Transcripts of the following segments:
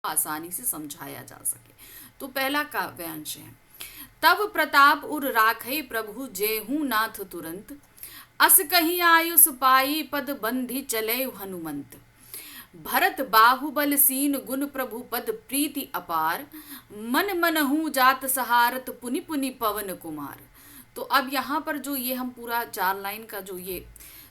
आसानी से समझाया जा सके। तो पहला काव्यांश है, तब प्रताप उर राखै प्रभु जेहू नाथ तुरंत, अस कहीं आयुष पाई पद बंधि चले हनुमंत। भरत बाहुबल सीन गुण प्रभु पद प्रीति अपार, मन मनहु जात सहारत पुनि पुनि पवन कुमार। तो अब यहाँ पर जो ये हम पूरा 4 लाइन का जो ये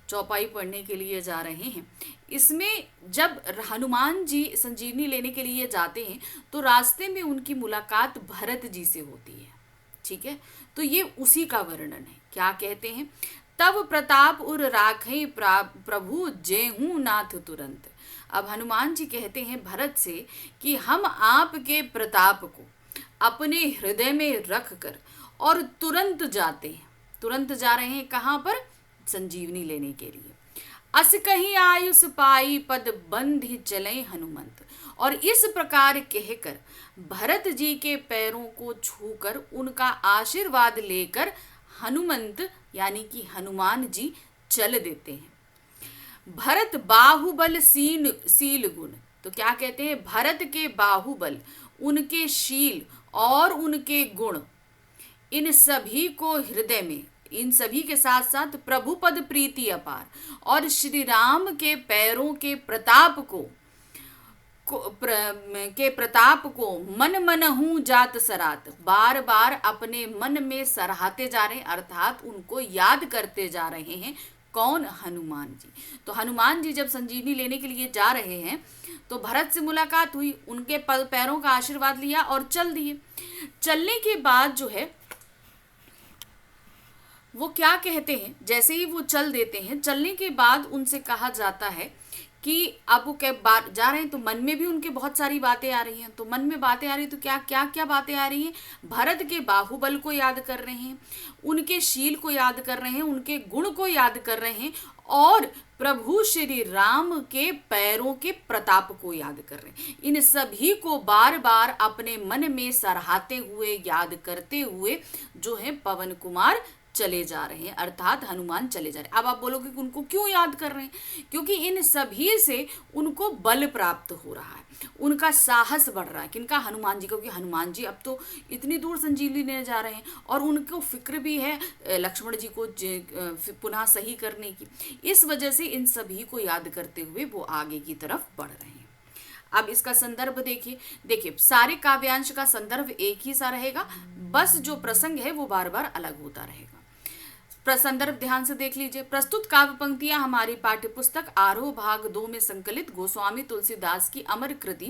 चौपाई पढ़ने के लिए जा रहे हैं, इसमें जब हनुमान जी संजीवनी लेने के लिए जाते हैं तो रास्ते में उनकी मुलाकात भरत जी से होती है। ठीक है, तो ये उसी का वर्णन है। क्या कहते हैं, तब प्रताप उर राखै प्रभु जेहू नाथ तुरंत। अब हनुमान जी कहते हैं भरत से कि हम आपके प्रताप को अपने हृदय में रख कर और तुरंत जाते हैं। तुरंत जा रहे हैं कहाँ पर, संजीवनी लेने के लिए। अस कहीं आयुष पाई पद बंधि चले हनुमंत। और इस प्रकार कहकर भरत जी के पैरों को छूकर उनका आशीर्वाद लेकर हनुमंत यानी कि हनुमान जी चल देते हैं। भरत बाहुबल सील गुण। तो क्या कहते हैं, भरत के बाहुबल, उनके शील और उनके गुण, इन सभी को हृदय में, इन सभी के साथ साथ प्रभु पद प्रीति अपार और श्री राम के पैरों के प्रताप को मन मन हूं जात सरात, बार बार अपने मन में सराहते जा रहे हैं, अर्थात उनको याद करते जा रहे हैं। कौन, हनुमान जी। तो हनुमान जी जब संजीवनी लेने के लिए जा रहे हैं तो भरत से मुलाकात हुई, उनके पैरों का आशीर्वाद लिया और चल दिए। चलने के बाद जो है वो क्या कहते हैं, जैसे ही वो चल देते हैं, चलने के बाद उनसे कहा जाता है कि अब वो क्या बात जा रहे हैं तो मन में भी उनके बहुत सारी बातें आ रही हैं। तो मन में बातें आ रही तो क्या क्या क्या बातें आ रही हैं, भरत के बाहुबल को याद कर रहे हैं, उनके शील को याद कर रहे हैं, उनके गुण को याद कर रहे हैं और प्रभु श्री राम के पैरों के प्रताप को याद कर रहे हैं। इन सभी को बार बार अपने मन में सराहते हुए, याद करते हुए जो है पवन कुमार चले जा रहे हैं, अर्थात हनुमान चले जा रहे हैं। अब आप बोलोगे कि उनको क्यों याद कर रहे हैं, क्योंकि इन सभी से उनको बल प्राप्त हो रहा है, उनका साहस बढ़ रहा है। किनका, हनुमान जी, क्योंकि हनुमान जी अब तो इतनी दूर संजीवनी लेने जा रहे हैं और उनको फिक्र भी है लक्ष्मण जी को पुनः सही करने की। इस वजह से इन सभी को याद करते हुए वो आगे की तरफ बढ़ रहे हैं। अब इसका संदर्भ देखिए सारे काव्यांश का संदर्भ एक ही सा रहेगा, बस जो प्रसंग है वो बार बार अलग होता रहेगा। संदर्भ ध्यान से देख लीजिए। प्रस्तुत काव्य पंक्तियां हमारी पाठ्यपुस्तक आरोह भाग 2 में संकलित गोस्वामी तुलसीदास की अमर कृति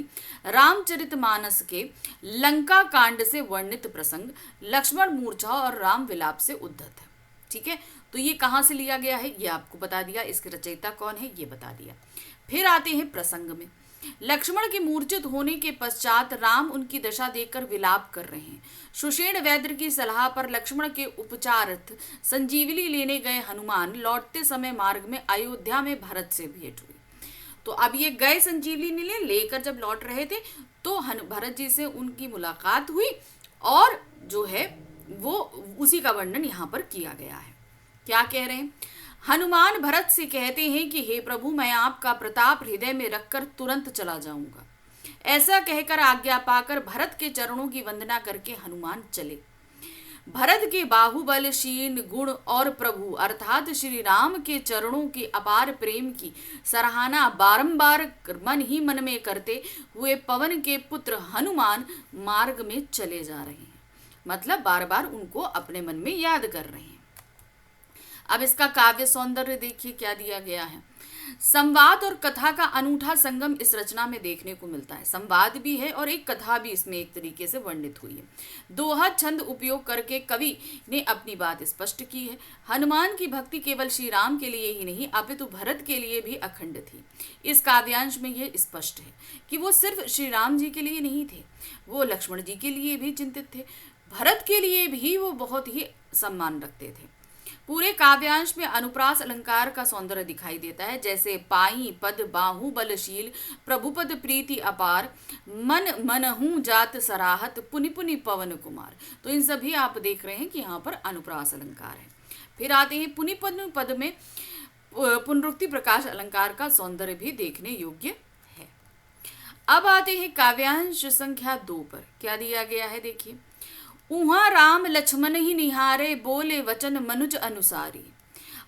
रामचरितमानस के लंका कांड से वर्णित प्रसंग लक्ष्मण मूर्छा और राम विलाप से उद्धत है। ठीक है, तो ये कहाँ से लिया गया है ये आपको बता दिया, इसके रचयिता कौन है ये बता दिया। फिर आते हैं प्रसंग में। लक्ष्मण के मूर्छित होने के पश्चात राम उनकी दशा देखकर विलाप कर रहे हैं। सुषेण वैद्य की सलाह पर लक्ष्मण के उपचारार्थ संजीवनी लेने गए हनुमान लौटते समय मार्ग में अयोध्या में भरत से भेंट हुई। तो अब ये गए संजीवनी लेकर जब लौट रहे थे तो भरत जी से उनकी मुलाकात हुई और जो है वो उसी का वर्णन यहाँ पर किया गया है। क्या कह रहे हैं, हनुमान भरत से कहते हैं कि हे प्रभु, मैं आपका प्रताप हृदय में रखकर तुरंत चला जाऊंगा। ऐसा कहकर आज्ञा पाकर भरत के चरणों की वंदना करके हनुमान चले। भरत के बाहुबल, शीन, गुण और प्रभु अर्थात श्री राम के चरणों के अपार प्रेम की सराहना बारंबार मन ही मन में करते हुए पवन के पुत्र हनुमान मार्ग में चले जा रहे हैं, मतलब बार बार उनको अपने मन में याद कर रहे हैं। अब इसका काव्य सौंदर्य देखिए क्या दिया गया है। संवाद और कथा का अनूठा संगम इस रचना में देखने को मिलता है। संवाद भी है और एक कथा भी इसमें एक तरीके से वर्णित हुई है। दोहा छंद उपयोग करके कवि ने अपनी बात स्पष्ट की है। हनुमान की भक्ति केवल श्री राम के लिए ही नहीं अपितु भरत के लिए भी अखंड थी। इस काव्यांश में यह स्पष्ट है कि वो सिर्फ श्री राम जी के लिए नहीं थे, वो लक्ष्मण जी के लिए भी चिंतित थे, भरत के लिए भी वो बहुत ही सम्मान रखते थे। पूरे काव्यांश में अनुप्रास अलंकार का सौंदर्य दिखाई देता है, जैसे पाई पद बाहु बलशील प्रभुपद प्रीति अपार मन मनहू जात सराहत पुनि पुनि पवन कुमार। तो इन सभी आप देख रहे हैं कि यहाँ पर अनुप्रास अलंकार है। फिर आते हैं पुनि पद में पुनरुक्ति प्रकाश अलंकार का सौंदर्य भी देखने योग्य है। अब आते हैं काव्यांश संख्या 2 पर। क्या दिया गया है देखिए। उहाँ राम लक्ष्मण ही निहारे, बोले वचन मनुज अनुसारी।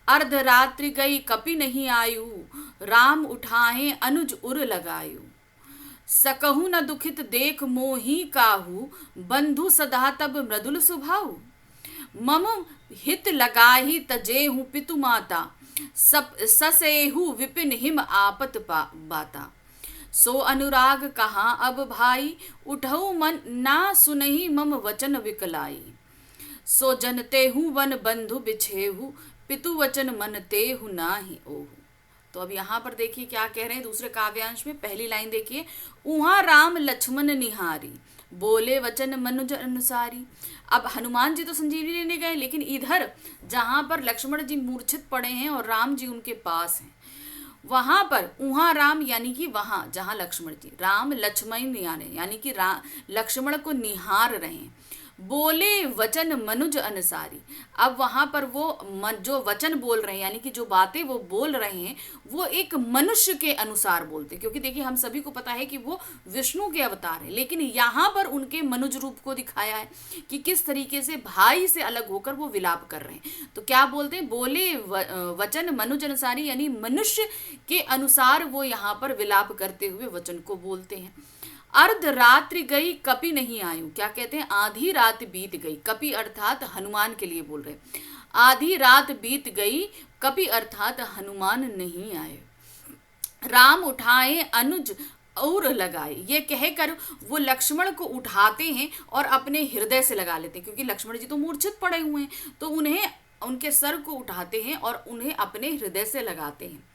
अर्धरात्रि गई कपि नहीं आयु, राम उठाए अनुज उर लगायु। सकहु न दुखित देख मोही काहू, बंधु सदा तब मृदुल सुभाऊ। मम हित लगाही तजेहु पितु माता, ससेहु विपिन हिम आपत बाता। सो अनुराग कहाँ अब भाई, उठऊ मन ना सुनहि मम वचन विकलाई। सो जनते हूँ वन बंधु बिछेहु, पितु वचन मन तेहु नाही ओहु। तो अब यहाँ पर देखिए क्या कह रहे हैं दूसरे काव्यांश में। पहली लाइन देखिए, उहाँ राम लक्ष्मण निहारी, बोले वचन मनुज अनुसारी। अब हनुमान जी तो संजीवनी लेने गए, लेकिन इधर जहां पर लक्ष्मण जी मूर्छित पड़े हैं और राम जी उनके पास हैं, वहां पर उहाँ राम यानी कि वहां जहां लक्ष्मण जी, राम लक्ष्मण यानी कि लक्ष्मण को निहार रहे हैं। बोले वचन मनुज अनुसारी। अब वहां पर वो जो वचन बोल रहे हैं यानी कि जो बातें वो बोल रहे हैं वो एक मनुष्य के अनुसार बोलते हैं, क्योंकि देखिए हम सभी को पता है कि वो विष्णु के अवतार हैं, लेकिन यहाँ पर उनके मनुज रूप को दिखाया है कि किस तरीके से भाई से अलग होकर वो विलाप कर रहे हैं। तो क्या बोलते हैं, बोले वचन मनुज अनुसारी, यानी मनुष्य के अनुसार वो यहाँ पर विलाप करते हुए वचन को बोलते हैं। अर्ध रात्रि गई कपि नहीं आयु। क्या कहते हैं, आधी रात बीत गई। कपि अर्थात हनुमान के लिए बोल रहे, आधी रात बीत गई, कपि अर्थात हनुमान नहीं आए। राम उठाए अनुज और लगाए, ये कहकर वो लक्ष्मण को उठाते हैं और अपने हृदय से लगा लेते हैं, क्योंकि लक्ष्मण जी तो मूर्छित पड़े हुए हैं, तो उन्हें उनके सर को उठाते हैं और उन्हें अपने हृदय से लगाते हैं।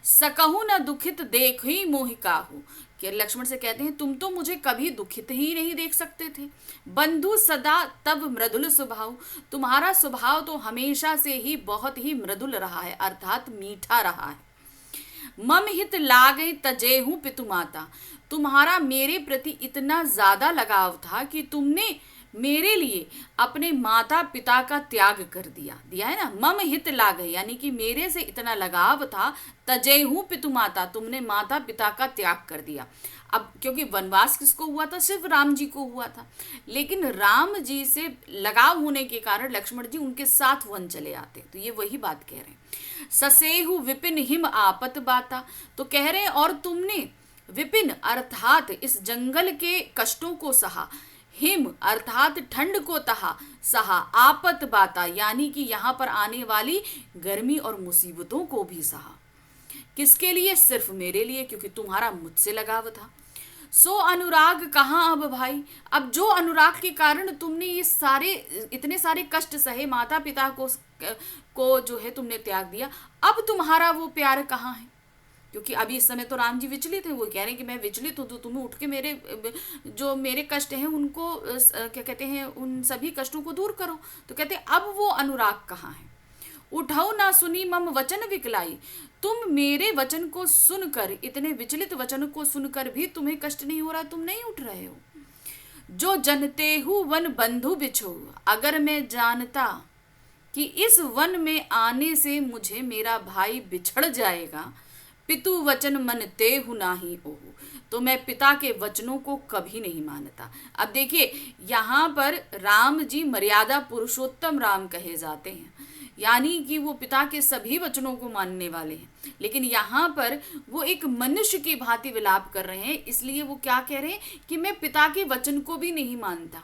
सकहु न दुखित देख ही मोहि काहू, कि लक्ष्मण से कहते हैं तुम तो मुझे कभी दुखित ही नहीं देख सकते थे। बंधु सदा तब मृदुल स्वभाव, तुम्हारा स्वभाव तो हमेशा से ही बहुत ही मृदुल रहा है, अर्थात मीठा रहा है। मम हित लागे तजेहु पितु माता, तुम्हारा मेरे प्रति इतना ज्यादा लगाव था कि तुमने मेरे लिए अपने माता पिता का त्याग कर दिया है ना। मम हित लागे यानी कि मेरे से इतना लगाव था, तजेहु पितु माता, तुमने माता पिता का त्याग कर दिया। अब क्योंकि वनवास किसको हुआ था, सिर्फ राम जी को हुआ था, लेकिन राम जी से लगाव होने के कारण लक्ष्मण जी उनके साथ वन चले आते। तो ये वही बात कह रहे हैं। ससेहु विपिन हिम आपत बाता, तो कह रहे हैं और तुमने विपिन अर्थात इस जंगल के कष्टों को सहा, हिम अर्थात ठंड को सहा, आपत बाता यानी कि यहाँ पर आने वाली गर्मी और मुसीबतों को भी सहा। किसके लिए, सिर्फ मेरे लिए, क्योंकि तुम्हारा मुझसे लगाव था। सो अनुराग कहाँ अब भाई, अब जो अनुराग के कारण तुमने ये इतने सारे कष्ट सहे, माता पिता को जो है तुमने त्याग दिया, अब तुम्हारा वो प्यार कहाँ है। क्योंकि अभी इस समय तो राम जी विचलित हैं, वो कह रहे हैं कि मैं विचलित हूँ, तो तुम्हें उठ के मेरे कष्ट हैं उनको क्या कहते हैं, उन सभी कष्टों को दूर करो। तो कहते हैं अब वो अनुराग कहाँ है। उठाओ ना सुनी मम वचन विकलाई, तुम मेरे वचन को सुनकर, इतने विचलित वचन को सुनकर भी तुम्हें कष्ट नहीं हो रहा, तुम नहीं उठ रहे हो। जो जनते हूँ वन बंधु बिछो, अगर मैं जानता कि इस वन में आने से मुझे मेरा भाई बिछड़ जाएगा, पितु वचन मन तेहु नाही ओहु, तो मैं पिता के वचनों को कभी नहीं मानता। अब देखिए यहाँ पर राम जी मर्यादा पुरुषोत्तम राम कहे जाते हैं, यानी कि वो पिता के सभी वचनों को मानने वाले हैं, लेकिन यहाँ पर वो एक मनुष्य की भांति विलाप कर रहे हैं। इसलिए वो क्या कह रहे हैं कि मैं पिता के वचन को भी नहीं मानता।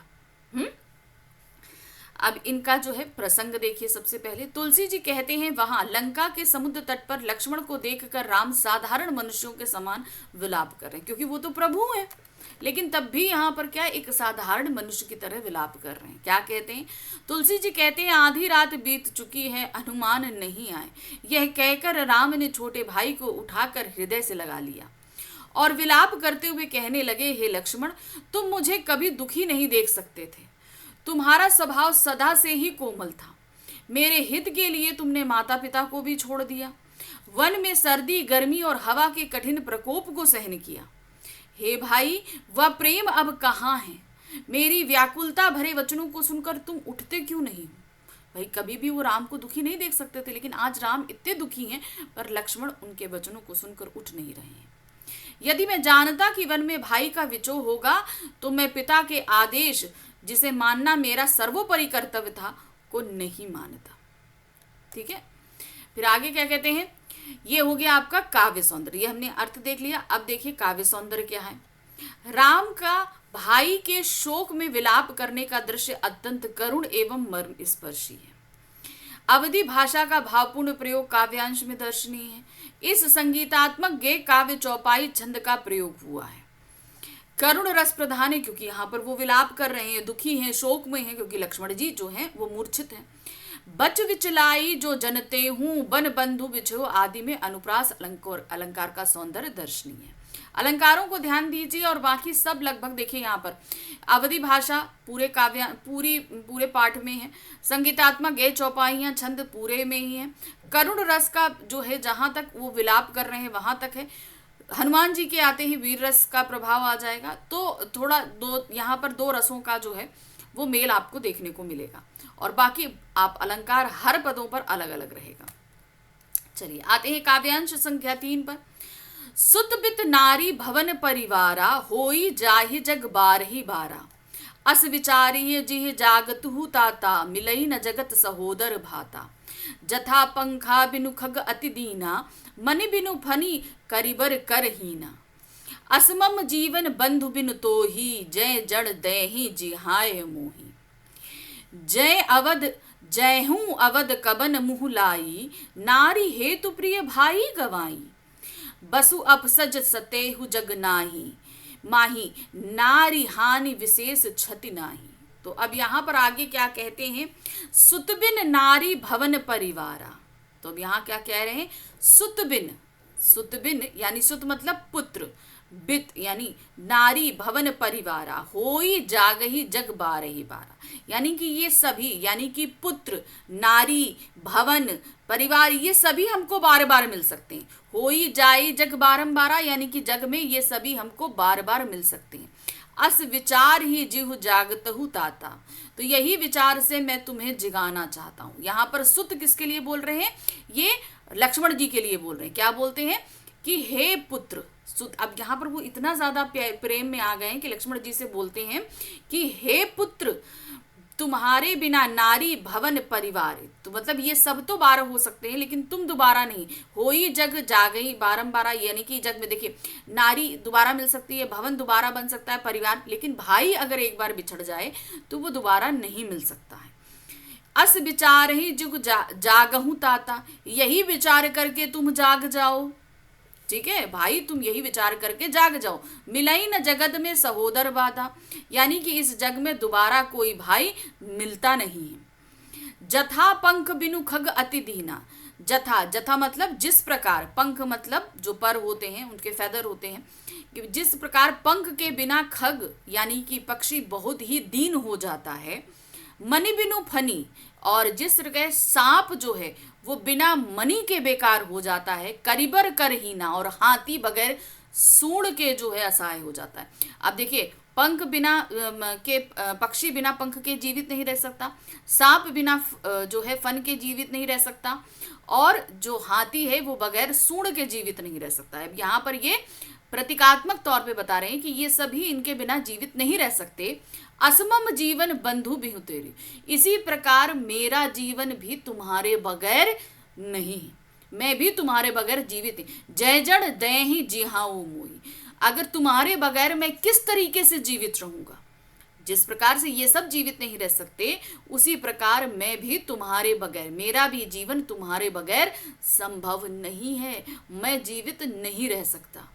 अब इनका जो है प्रसंग देखिए। सबसे पहले तुलसी जी कहते हैं वहां लंका के समुद्र तट पर लक्ष्मण को देखकर राम साधारण मनुष्यों के समान विलाप कर रहे हैं, क्योंकि वो तो प्रभु हैं, लेकिन तब भी यहाँ पर क्या एक साधारण मनुष्य की तरह विलाप कर रहे हैं। क्या कहते हैं, तुलसी जी कहते हैं आधी रात बीत चुकी है, हनुमान नहीं आए। यह कहकर राम ने छोटे भाई को उठाकर हृदय से लगा लिया और विलाप करते हुए कहने लगे, हे लक्ष्मण, तुम मुझे कभी दुखी नहीं देख सकते थे, तुम्हारा स्वभाव सदा से ही कोमल था। मेरे हित के लिए तुमने माता पिता को भी छोड़ दिया, वन में सर्दी गर्मी और हवा के कठिन प्रकोप को सहन किया। हे भाई, वह प्रेम अब कहाँ है। मेरी व्याकुलता भरे वचनों को सुनकर तुम उठते क्यों नहीं हो। भाई कभी भी वो राम को दुखी नहीं देख सकते थे, लेकिन आज राम इतने दुखी हैं, पर लक्ष्मण उनके वचनों को सुनकर उठ नहीं रहे हैं। यदि मैं जानता कि वन में भाई का विचो होगा तो मैं पिता के आदेश, जिसे मानना मेरा सर्वोपरि कर्तव्य था, को नहीं मानता। ठीक है, फिर आगे क्या कहते हैं, ये हो गया आपका काव्य सौंदर्य, ये हमने अर्थ देख लिया। अब देखिए काव्य सौंदर्य क्या है। राम का भाई के शोक में विलाप करने का दृश्य अत्यंत करुण एवं मर्म स्पर्शी है। अवधि भाषा का भावपूर्ण प्रयोग काव्यांश में दर्शनीय है। इस संगीतात्मक गेय काव्य चौपाई छंद का प्रयोग हुआ है। करुण रस प्रधान है क्योंकि यहाँ पर वो विलाप कर रहे हैं, दुखी हैं, शोक में हैं, क्योंकि लक्ष्मण जी जो हैं वो मूर्छित हैं। बच विचलाई जो जनते हूँ, बन बंधु बिछो आदि में अनुप्रास अलंकार का सौंदर्य दर्शनीय है। अलंकारों को ध्यान दीजिए और बाकी सब लगभग देखिए। यहाँ पर अवधि भाषा पूरे पूरे पाठ में है। संगीतात्मक गेय चौपाइयाँ छंद पूरे में ही है। करुण रस का जो है जहाँ तक वो विलाप कर रहे हैं वहाँ तक है। हनुमान जी के आते ही वीर रस का प्रभाव आ जाएगा, तो थोड़ा यहाँ पर दो रसों का जो है वो मेल आपको देखने को मिलेगा, और बाकी आप अलंकार हर पदों पर अलग अलग रहेगा। चलिए आते हैं काव्यांश संख्या 3 पर। सुतबित नारी भवन परिवारा, होई जाहि जग बारही बारा। अस विचारी जिह जागतु ताता, मिलई न जगत सहोदर भाता। जथा पंखा बिनु खग अति दीना, मनि बिनु फनी करिबर करहीना। असमम जीवन बंधु बिनु तोही, जय जड़ देहि जिहाय मोही। जय अवध जय हूँ अवध कबन मुँह लाई, नारी हेतु प्रिय भाई गवाई। बसु अपसज सतेहु जग नाही, माही नारी हानि विशेष क्षति नाही। तो अब यहाँ पर आगे क्या कहते हैं, सुतबिन नारी भवन परिवारा। तो अब यहाँ क्या कह रहे हैं, सुतबिन, सुतबिन यानी सुत मतलब पुत्र, बित यानी नारी भवन परिवारा, होई जागही जग बारही बारा। यानी कि ये सभी, यानी कि पुत्र, नारी, भवन, परिवार, ये सभी हमको बार बार मिल सकते हैं। होई जाई जग बारंबारा, यानी कि जग में ये सभी हमको बार बार मिल सकते हैं। अस विचार ही जिहु जागतहु ताता, तो यही विचार से मैं तुम्हें जगाना चाहता हूँ। यहाँ पर सुत किसके लिए बोल रहे हैं, ये लक्ष्मण जी के लिए बोल रहे हैं। क्या बोलते हैं कि हे पुत्र सुत। अब यहाँ पर वो इतना ज्यादा प्रेम में आ गए हैं कि लक्ष्मण जी से बोलते हैं कि हे पुत्र, तुम्हारे बिना नारी भवन परिवार, तो मतलब ये सब तो 12 हो सकते हैं लेकिन तुम दोबारा नहीं। होई जग जागई बारंबारा, यानी कि जग में देखिए नारी दोबारा मिल सकती है, भवन दोबारा बन सकता है, परिवार, लेकिन भाई अगर एक बार बिछड़ जाए तो वो दोबारा नहीं मिल सकता है। अस विचार ही जुग जागहूं ताता, यही विचार करके तुम जाग जाओ। ठीक है भाई, तुम यही विचार करके जाग जाओ। मिलई न जगत में सहोदर बाधा, यानी कि इस जग में दोबारा कोई भाई मिलता नहीं है। जथा पंख बिनु खग अति दीना, जथा, जथा मतलब जिस प्रकार, पंख मतलब जो पर होते हैं, उनके फेदर होते हैं, कि जिस प्रकार पंख के बिना खग यानी कि पक्षी बहुत ही दीन हो जाता है। मणि बिनु फनी, और जिस तरह सांप जो है वो बिना मणि के बेकार हो जाता है। करिबर करहीना, और हाथी बगैर सूंड के जो है असहाय हो जाता है। अब देखिए पंख बिना के, पक्षी बिना पंख के जीवित नहीं रह सकता, सांप बिना जो है फन के जीवित नहीं रह सकता, और जो हाथी है वो बगैर सूंड के जीवित नहीं रह सकता है। यहाँ पर ये प्रतीकात्मक तौर पे बता रहे हैं कि ये सभी इनके बिना जीवित नहीं रह सकते। असमम जीवन बंधु बिहु तेरी, इसी प्रकार मेरा जीवन भी तुम्हारे बगैर नहीं, मैं भी तुम्हारे बगैर जीवित नहीं। जय जड़ देहि जिहाऊ मोही, अगर तुम्हारे बगैर मैं किस तरीके से जीवित रहूंगा, जिस प्रकार से ये सब जीवित नहीं रह सकते उसी प्रकार मैं भी तुम्हारे बगैर, मेरा भी जीवन तुम्हारे बगैर संभव नहीं है, मैं जीवित नहीं रह सकता।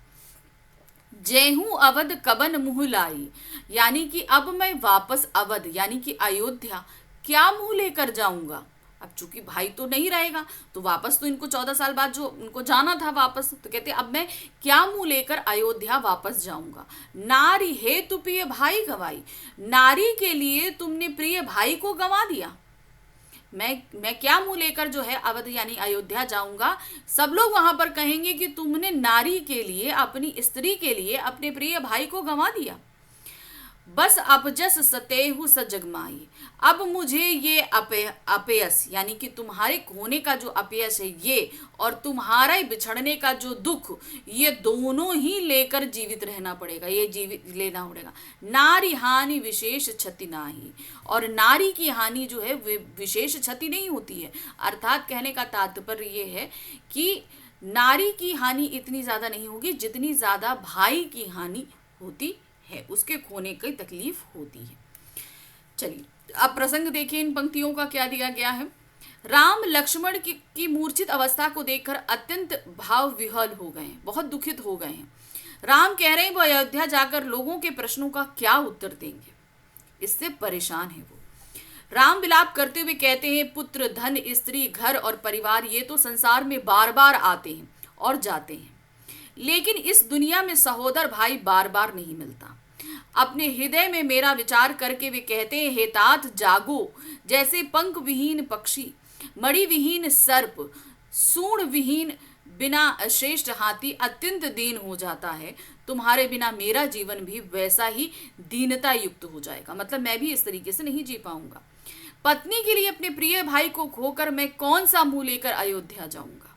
जेहू अवध कबन मुँह लाई, यानी कि अब मैं वापस अवध यानी कि अयोध्या क्या मुंह लेकर जाऊंगा। अब चूंकि भाई तो नहीं रहेगा तो वापस तो इनको 14 साल बाद जो उनको जाना था वापस, तो कहते अब मैं क्या मुंह लेकर अयोध्या वापस जाऊंगा। नारी हेतु प्रिय भाई गवाई, नारी के लिए तुमने प्रिय भाई को गंवा दिया। मैं क्या मुंह लेकर जो है अवध यानी अयोध्या जाऊंगा। सब लोग वहां पर कहेंगे कि तुमने नारी के लिए, अपनी स्त्री के लिए अपने प्रिय भाई को गंवा दिया। बस अपजस सतेहु सजगमाई। अब मुझे ये अपयस यानी कि तुम्हारे खोने का जो अपयस है ये, और तुम्हारे बिछड़ने का जो दुख, ये दोनों ही लेकर जीवित रहना पड़ेगा, ये जीवित लेना पड़ेगा। नारी हानि विशेष क्षति नाही। और नारी की हानि जो है विशेष क्षति नहीं होती है। अर्थात कहने का तात्पर्य ये है कि नारी की हानि इतनी ज्यादा नहीं होगी जितनी ज्यादा भाई की हानि होती है, उसके खोने की तकलीफ होती है। चलिए अब प्रसंग देखिए, इन पंक्तियों का क्या दिया गया है। राम लक्ष्मण की मूर्छित अवस्था को देखकर अत्यंत भाव विह्वल हो गए हैं, बहुत दुखित हो गए हैं। राम कह रहे हैं वो अयोध्या जाकर लोगों के प्रश्नों का क्या उत्तर देंगे, इससे परेशान है वो। राम विलाप करते हुए कहते हैं, पुत्र, धन, स्त्री, घर और परिवार ये तो संसार में बार बार आते हैं और जाते हैं, लेकिन इस दुनिया में सहोदर भाई बार बार नहीं मिलता। अपने हृदय में मेरा विचार करके वे कहते हैं, हे तात जागो, जैसे पंख विहीन पक्षी, मणि विहीन सर्प, सूंड विहीन बिना श्रेष्ठ हाथी अत्यंत दीन हो जाता है, तुम्हारे बिना मेरा जीवन भी वैसा ही दीनता युक्त हो जाएगा। मतलब मैं भी इस तरीके से नहीं जी पाऊंगा। पत्नी के लिए अपने प्रिय भाई को खोकर मैं कौन सा मुंह लेकर अयोध्या जाऊंगा।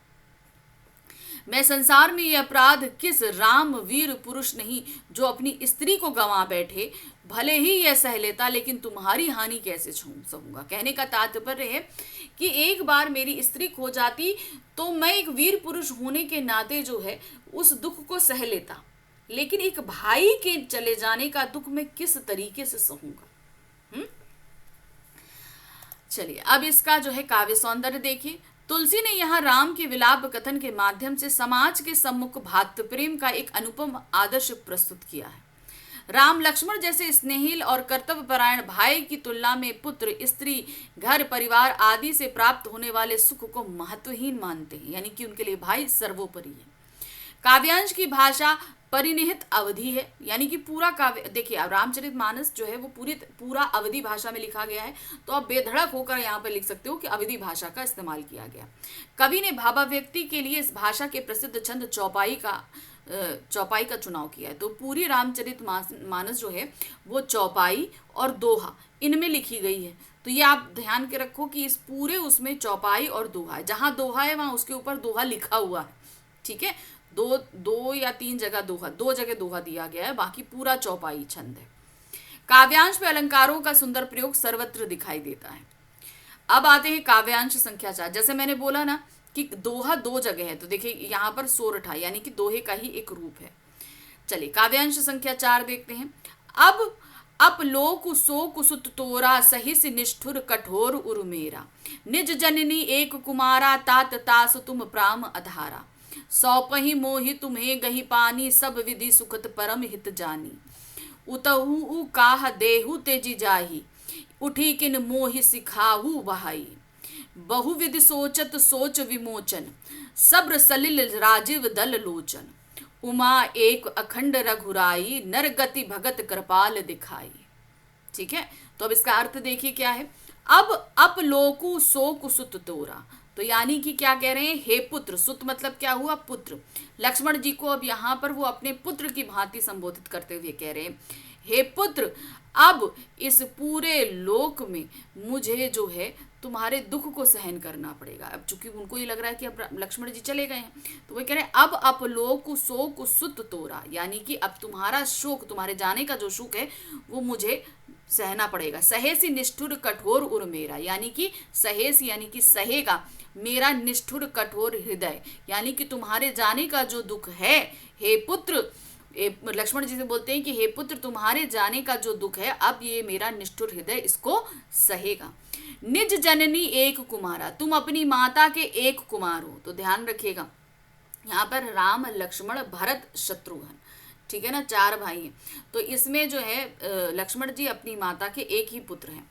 मैं संसार में ये अपराध किस राम वीर पुरुष नहीं जो अपनी स्त्री को गंवा बैठे, भले ही यह सह लेता, लेकिन तुम्हारी हानि कैसे सहूंगा। कहने का तात्पर्य है कि एक बार मेरी स्त्री खो जाती तो मैं एक वीर पुरुष होने के नाते जो है उस दुख को सह लेता, लेकिन एक भाई के चले जाने का दुख मैं किस तरीके से सहूंगा। चलिए अब इसका जो है काव्य सौंदर्य देखिए। तुलसी ने यहाँ राम के विलाप कथन के माध्यम से समाज के सम्मुख भातृ प्रेम का एक अनुपम आदर्श प्रस्तुत किया है। राम लक्ष्मण जैसे स्नेहिल और कर्तव्यपरायण भाई की तुलना में पुत्र, स्त्री, घर परिवार आदि से प्राप्त होने वाले सुख को महत्वहीन मानते हैं, यानी कि उनके लिए भाई सर्वोपरि है। काव्यांश की भाषा परिनिहित अवधि है, यानी कि पूरा काव्य देखिए, अब रामचरितमानस जो है वो पूरा अवधि भाषा में लिखा गया है, तो आप बेधड़क होकर यहाँ पर लिख सकते हो कि अवधि भाषा का इस्तेमाल किया गया। कवि ने भावाव्यक्ति के लिए इस भाषा के प्रसिद्ध छंद चौपाई का चुनाव किया है। तो पूरी रामचरितमानस जो है वो चौपाई और दोहा इनमें लिखी गई है। तो ये आप ध्यान के रखो कि इस पूरे उसमें चौपाई और दोहा है, जहां दोहा है वहां उसके ऊपर दोहा लिखा हुआ है, ठीक है। दो या तीन जगह दोहा, 2 जगह दोहा दिया गया है, बाकी पूरा चौपाई छंद है। काव्यांश में अलंकारों का सुंदर प्रयोग सर्वत्र दिखाई देता है। अब आते हैं काव्यांश संख्या 4। जैसे मैंने बोला ना कि दोहा 2 जगह है, तो देखिए यहाँ पर सोरठा यानी कि दोहे का ही एक रूप है। चलिए काव्यांश संख्या 4 देखते हैं। अब लोक शोक सुत तोरा, सहिस निष्ठुर कठोर उर्मेरा, निज जननी एक कुमारा, तात तास तुम प्राम अधारा, सौपहि मोहि तुम्हें गही पानी, सब विधि सुखत परम हित जानी, उतहु काह देहु तेजी जाही, उठी किन मोहि सिखाहु बहाई, बहुविध सोचत सोच विमोचन, सब्र सलिल राजीव दल लोचन, उमा एक अखंड रघुराई, नर गति भगत कृपाल दिखाई। ठीक है, तो अब इसका अर्थ देखिए क्या है। अब लोकु शोक सुत तोरा, तो यानी कि क्या कह रहे हैं, हे पुत्र। सुत मतलब क्या हुआ, पुत्र। लक्ष्मण जी को अब यहाँ पर वो अपने पुत्र की भांति संबोधित करते हुए कह रहे हैं, हे पुत्र, अब इस पूरे लोक में मुझे जो है तुम्हारे दुख को सहन करना पड़ेगा। अब चूंकि उनको ये लग रहा है कि अब लक्ष्मण जी चले गए हैं, तो वो कह रहे हैं अब अपलोक शोक सुत तोरा, यानी कि अब तुम्हारा शोक, तुम्हारे जाने का जो शोक है वो मुझे सहना पड़ेगा। सहेसी निष्ठुर कठोर उर मेरा, यानी कि सहेस यानी कि सहेगा मेरा निष्ठुर कठोर हृदय, यानी कि तुम्हारे जाने का जो दुख है, हे पुत्र, लक्ष्मण जी से बोलते हैं कि हे पुत्र, तुम्हारे जाने का जो दुख है अब ये मेरा निष्ठुर हृदय इसको सहेगा। निज जननी एक कुमारा, तुम अपनी माता के एक कुमार हो। तो ध्यान रखिएगा यहाँ पर राम लक्ष्मण भरत शत्रुघ्न, ठीक है ना, 4 भाई हैं। तो इसमें जो है लक्ष्मण जी अपनी माता के एक ही पुत्र हैं।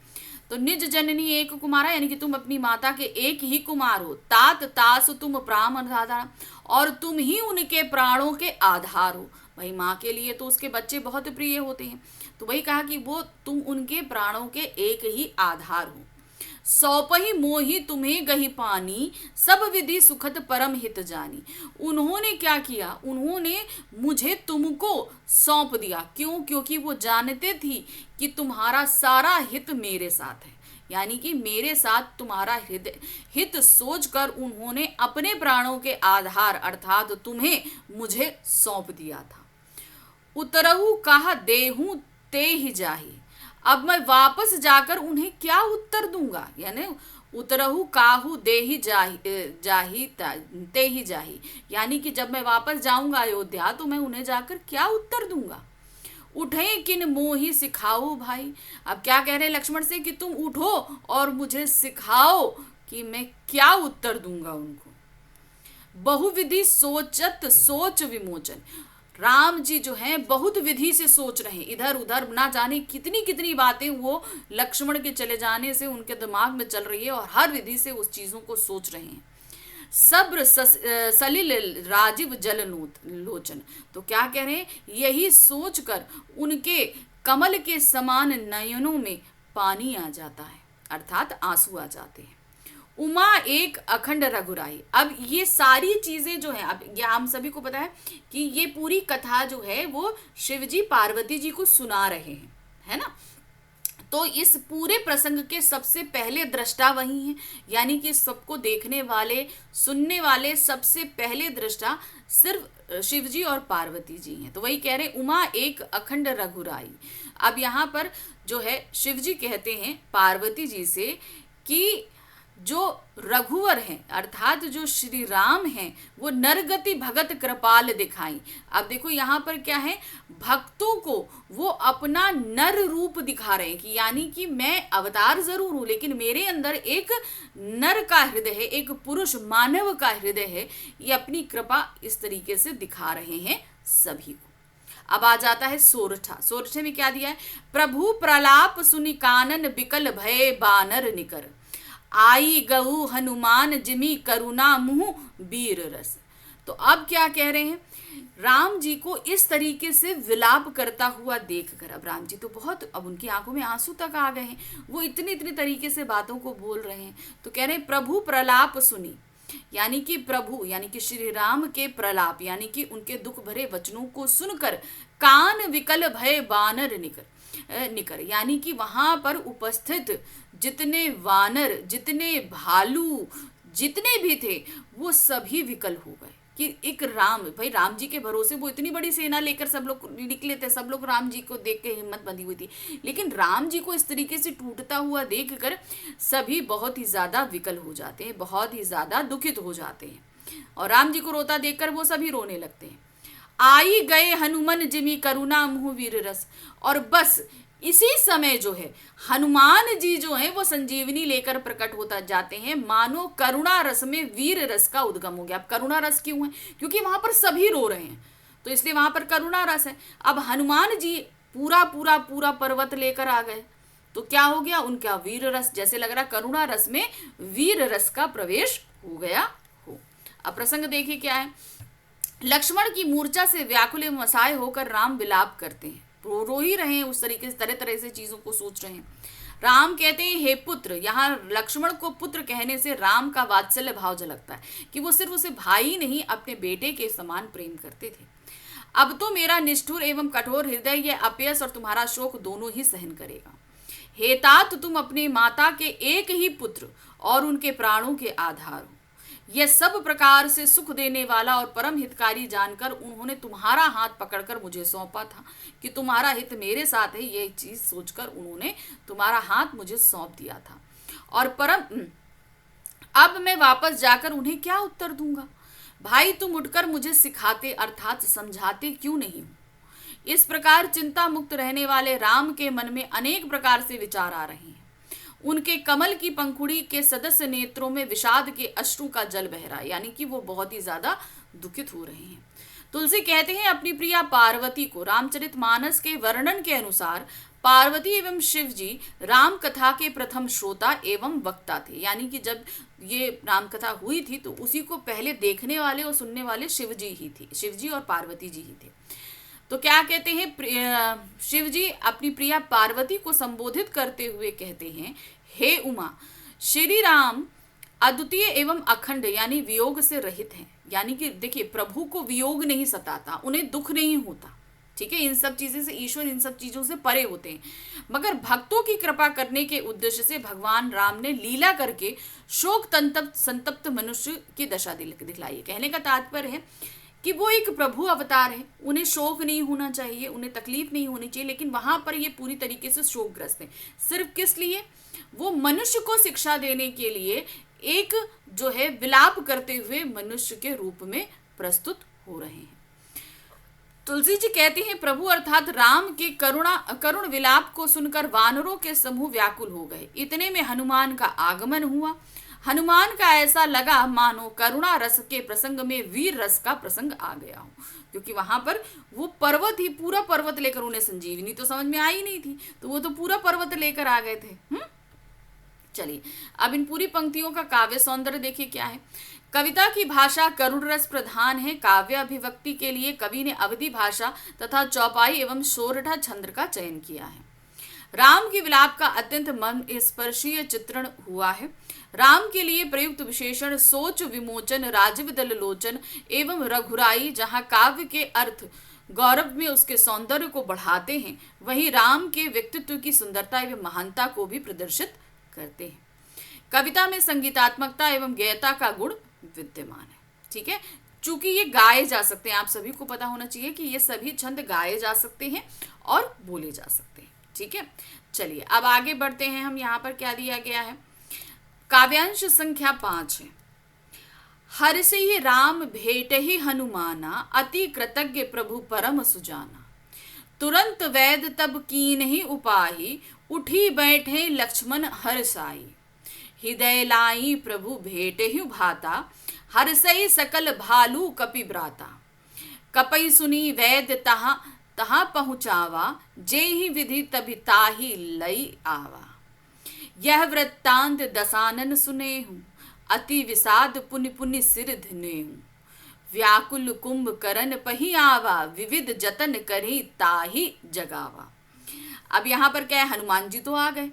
तो निज जननी एक कुमारा, यानी कि तुम अपनी माता के एक ही कुमार हो। तात तास तुम प्राण आधार, और तुम ही उनके प्राणों के आधार हो। भाई माँ के लिए तो उसके बच्चे बहुत प्रिय होते हैं, तो वही कहा कि वो तुम उनके प्राणों के एक ही आधार हो। सौंपहि मोहि तुम्हें गही पानी, सब विधि सुखद परम हित जानी। उन्होंने क्या किया, उन्होंने मुझे तुमको सौंप दिया। क्यों? क्योंकि वो जानते थी कि तुम्हारा सारा हित मेरे साथ है, यानी कि मेरे साथ तुम्हारा हित सोचकर उन्होंने अपने प्राणों के आधार अर्थात तुम्हें मुझे सौंप दिया था। उतरहु कहा देहूं ते ही जाही, अब मैं वापस जाकर उन्हें क्या उत्तर दूंगा, यानी उतरहु काहू दे ही जाही ते ही जाही, यानी कि जब मैं वापस जाऊंगा अयोध्या तो मैं उन्हें जाकर क्या उत्तर दूंगा। उठे किन मोही सिखाओ भाई, अब क्या कह रहे लक्ष्मण से कि तुम उठो और मुझे सिखाओ कि मैं क्या उत्तर दूंगा उनको। बहुविधि सोचत सोच विमोचन, राम जी जो हैं बहुत विधि से सोच रहे हैं, इधर उधर ना जाने कितनी कितनी बातें वो लक्ष्मण के चले जाने से उनके दिमाग में चल रही है और हर विधि से उस चीजों को सोच रहे हैं। सब्र सलिल राजीव जल लोचन, तो क्या कह रहे हैं, यही सोचकर उनके कमल के समान नयनों में पानी आ जाता है, अर्थात आंसू आ जाते हैं। उमा एक अखंड रघुराई, अब ये सारी चीजें जो है, अब ये हम सभी को पता है कि ये पूरी कथा जो है वो शिवजी पार्वती जी को सुना रहे हैं, है ना। तो इस पूरे प्रसंग के सबसे पहले दृष्टा वही हैं, यानी कि सबको देखने वाले सुनने वाले सबसे पहले दृष्टा सिर्फ शिवजी और पार्वती जी हैं। तो वही कह रहे उमा एक अखंड रघुराई। अब यहाँ पर जो है शिवजी कहते हैं पार्वती जी से कि जो रघुवर हैं अर्थात जो श्री राम हैं वो नरगति भगत कृपाल दिखाई। अब देखो यहाँ पर क्या है, भक्तों को वो अपना नर रूप दिखा रहे हैं कि यानी कि मैं अवतार जरूर हूं लेकिन मेरे अंदर एक नर का हृदय है, एक पुरुष मानव का हृदय है। ये अपनी कृपा इस तरीके से दिखा रहे हैं सभी को। अब आ जाता है सोरठा। सोरठे में क्या दिया है, प्रभु प्रलाप सुनि कानन बिकल भय बानर निकर, आई गऊ हनुमान जिमी करुणा मुँह वीर रस। तो अब क्या कह रहे हैं, राम जी को इस तरीके से विलाप करता हुआ देखकर, अब राम जी तो बहुत, अब उनकी आंखों में आंसू तक आ गए हैं, वो इतने इतने तरीके से बातों को बोल रहे हैं। तो कह रहे हैं प्रभु प्रलाप सुनी, यानी कि प्रभु यानी कि श्री राम के प्रलाप यानी कि उनके दुख भरे वचनों को सुनकर कान विकल भय बानर निकर, यानी कि वहां पर उपस्थित जितने वानर जितने भालू जितने भी थे वो सभी विकल हो गए कि एक भाई राम जी के भरोसे वो इतनी बड़ी सेना लेकर सब लोग निकले थे, सब लोग राम जी को देख के हिम्मत बंधी हुई थी, लेकिन राम जी को इस तरीके से टूटता हुआ देखकर सभी बहुत ही ज्यादा विकल हो जाते हैं, बहुत ही ज्यादा दुखित हो जाते हैं और राम जी को रोता देखकर वो सभी रोने लगते हैं। आई गए हनुमान जिमी करुणा मुँह वीर रस, और बस इसी समय जो है हनुमान जी जो है वो संजीवनी लेकर प्रकट होता जाते हैं, मानो करुणा रस में वीर रस का उद्गम हो गया। अब करुणा रस क्यों है, क्योंकि वहां पर सभी रो रहे हैं तो इसलिए वहां पर करुणा रस है। अब हनुमान जी पूरा पूरा पूरा पर्वत लेकर आ गए तो क्या हो गया, उनका वीर रस, जैसे लग रहा करुणा रस में वीर रस का प्रवेश हो गया हो। अब प्रसंग देखिए क्या है, लक्ष्मण की मूर्छा से व्याकुल मसाए होकर राम विलाप करते हैं, रो ही रहे हैं, उस तरीके से तरह तरह से चीजों को सोच रहे हैं। राम कहते हैं हे पुत्र, यहाँ लक्ष्मण को पुत्र कहने से राम का वात्सल्य भाव झलकता है कि वो सिर्फ उसे भाई नहीं अपने बेटे के समान प्रेम करते थे। अब तो मेरा निष्ठुर एवं कठोर हृदय ये अपयश और तुम्हारा शोक दोनों ही सहन करेगा। हे तात, तुम अपने माता के एक ही पुत्र और उनके प्राणों के आधार हो। यह सब प्रकार से सुख देने वाला और परम हितकारी जानकर उन्होंने तुम्हारा हाथ पकड़कर मुझे सौंपा था कि तुम्हारा हित मेरे साथ है, यह चीज सोचकर उन्होंने तुम्हारा हाथ मुझे सौंप दिया था। और अब मैं वापस जाकर उन्हें क्या उत्तर दूंगा। भाई तुम उठकर मुझे सिखाते अर्थात समझाते क्यों नहीं हो। इस प्रकार चिंता मुक्त रहने वाले राम के मन में अनेक प्रकार से विचार आ रहे हैं। उनके कमल की पंखुड़ी के सदस्य नेत्रों में विषाद के अश्रु का जल बह रहा है, यानी कि वो बहुत ही ज्यादा दुखित हो रहे हैं। तुलसी कहते हैं अपनी प्रिया पार्वती को, रामचरितमानस के वर्णन के अनुसार पार्वती एवं शिव जी राम कथा के प्रथम श्रोता एवं वक्ता थे, यानी कि जब ये राम कथा हुई थी तो उसी को पहले देखने वाले और सुनने वाले शिव जी ही थे, शिव जी और पार्वती जी ही थे। तो क्या कहते हैं, शिव जी अपनी प्रिया पार्वती को संबोधित करते हुए कहते हैं हे उमा, श्री राम अद्वितीय एवं अखंड यानी वियोग से रहित हैं। यानी कि देखिए, प्रभु को वियोग नहीं सताता, उन्हें दुख नहीं होता, ठीक है। इन सब चीज़ों से ईश्वर इन सब चीज़ों से परे होते हैं। मगर भक्तों की कृपा करने के उद्देश्य से भगवान राम ने लीला करके शोक तंतप्त संतप्त मनुष्य की दशा दिखलाई है। कहने का तात्पर्य है कि वो एक प्रभु अवतार है, उन्हें शोक नहीं होना चाहिए, उन्हें तकलीफ नहीं होनी चाहिए, लेकिन वहां पर ये पूरी तरीके से शोकग्रस्त है। सिर्फ किस लिए? वो मनुष्य को शिक्षा देने के लिए एक जो है विलाप करते हुए मनुष्य के रूप में प्रस्तुत हो रहे हैं। तुलसी जी कहती हैं, प्रभु अर्थात राम के करुण विलाप को सुनकर वानरों के समूह व्याकुल हो गए। इतने में हनुमान का आगमन हुआ। हनुमान का ऐसा लगा मानो करुणा रस के प्रसंग में वीर रस का प्रसंग आ गया हो, क्योंकि वहां पर वो पर्वत ही पूरा पर्वत लेकर, उन्हें संजीवनी तो समझ में आई नहीं थी, तो वो तो पूरा पर्वत लेकर आ गए थे। चलिए, अब इन पूरी पंक्तियों का काव्य सौंदर्य देखिए क्या है। कविता की भाषा करुण रस प्रधान है। काव्य अभिव्यक्ति के लिए कवि ने अवधि भाषा तथा चौपाई एवं सोरठा छंद का चयन किया है। राम की विलाप का अत्यंत मन स्पर्शीय चित्रण हुआ है। राम के लिए प्रयुक्त विशेषण सोच विमोचन, राजीव दल लोचन एवं रघुराई जहाँ काव्य के अर्थ गौरव में उसके सौंदर्य को बढ़ाते हैं, वहीं राम के व्यक्तित्व की सुंदरता एवं महानता को भी प्रदर्शित करते हैं। कविता में संगीतात्मकता एवं गेयता का गुण विद्यमान है, ठीक है। चूंकि ये गाए जा सकते हैं, आप सभी को पता होना चाहिए कि ये सभी छंद गाए जा सकते हैं और बोले जा सकते हैं, ठीक है। चलिए अब आगे बढ़ते हैं हम। यहाँ पर क्या दिया गया है? काव्यांश संख्या 5 है। हर से ही राम भेट ही हनुमाना, अति कृतज्ञ प्रभु परम सुजाना। तुरंत वैद तब कीन ही उपाही, उठी बैठे लक्ष्मण हर्षाई। हृदय लाई प्रभु भेट ही भाता, हर्षई सकल भालू कपि ब्राता। कपई सुनी वैद तहाँ तहाँ पहुँचावा, जे ही विधि तभी ताही लई आवा। यह वृत्तांत दसानन सुनेहु, अति विषाद पुनि पुनि सिर धनेहु। व्याकुल कुंभ करन पही आवा, विविध जतन करी ताही जगावा। अब यहाँ पर क्या है? हनुमान जी तो आ गए,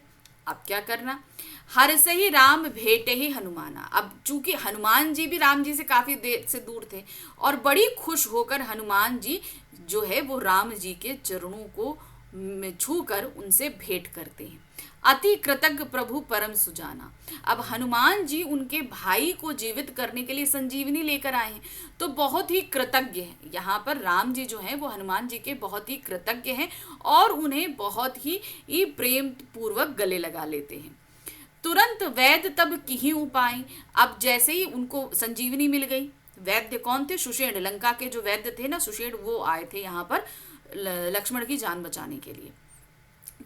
अब क्या करना? हर से ही राम भेटे ही हनुमाना। अब चूंकि हनुमान जी भी राम जी से काफी देर से दूर थे और बड़ी खुश होकर हनुमान जी जो है वो राम जी के चरणों को छूकर उनसे भेंट करते हैं। अति कृतज्ञ प्रभु परम सुजाना। अब हनुमान जी उनके भाई को जीवित करने के लिए संजीवनी लेकर आए हैं, तो बहुत ही कृतज्ञ हैं। यहाँ पर राम जी जो हैं वो हनुमान जी के बहुत ही कृतज्ञ हैं और उन्हें बहुत ही प्रेम पूर्वक गले लगा लेते हैं। तुरंत वैद्य तब किही उपाय। अब जैसे ही उनको संजीवनी मिल गई, वैद्य कौन थे? सुषेण, लंका के जो वैद्य थे ना सुषेण, वो आए थे यहाँ पर लक्ष्मण की जान बचाने के लिए।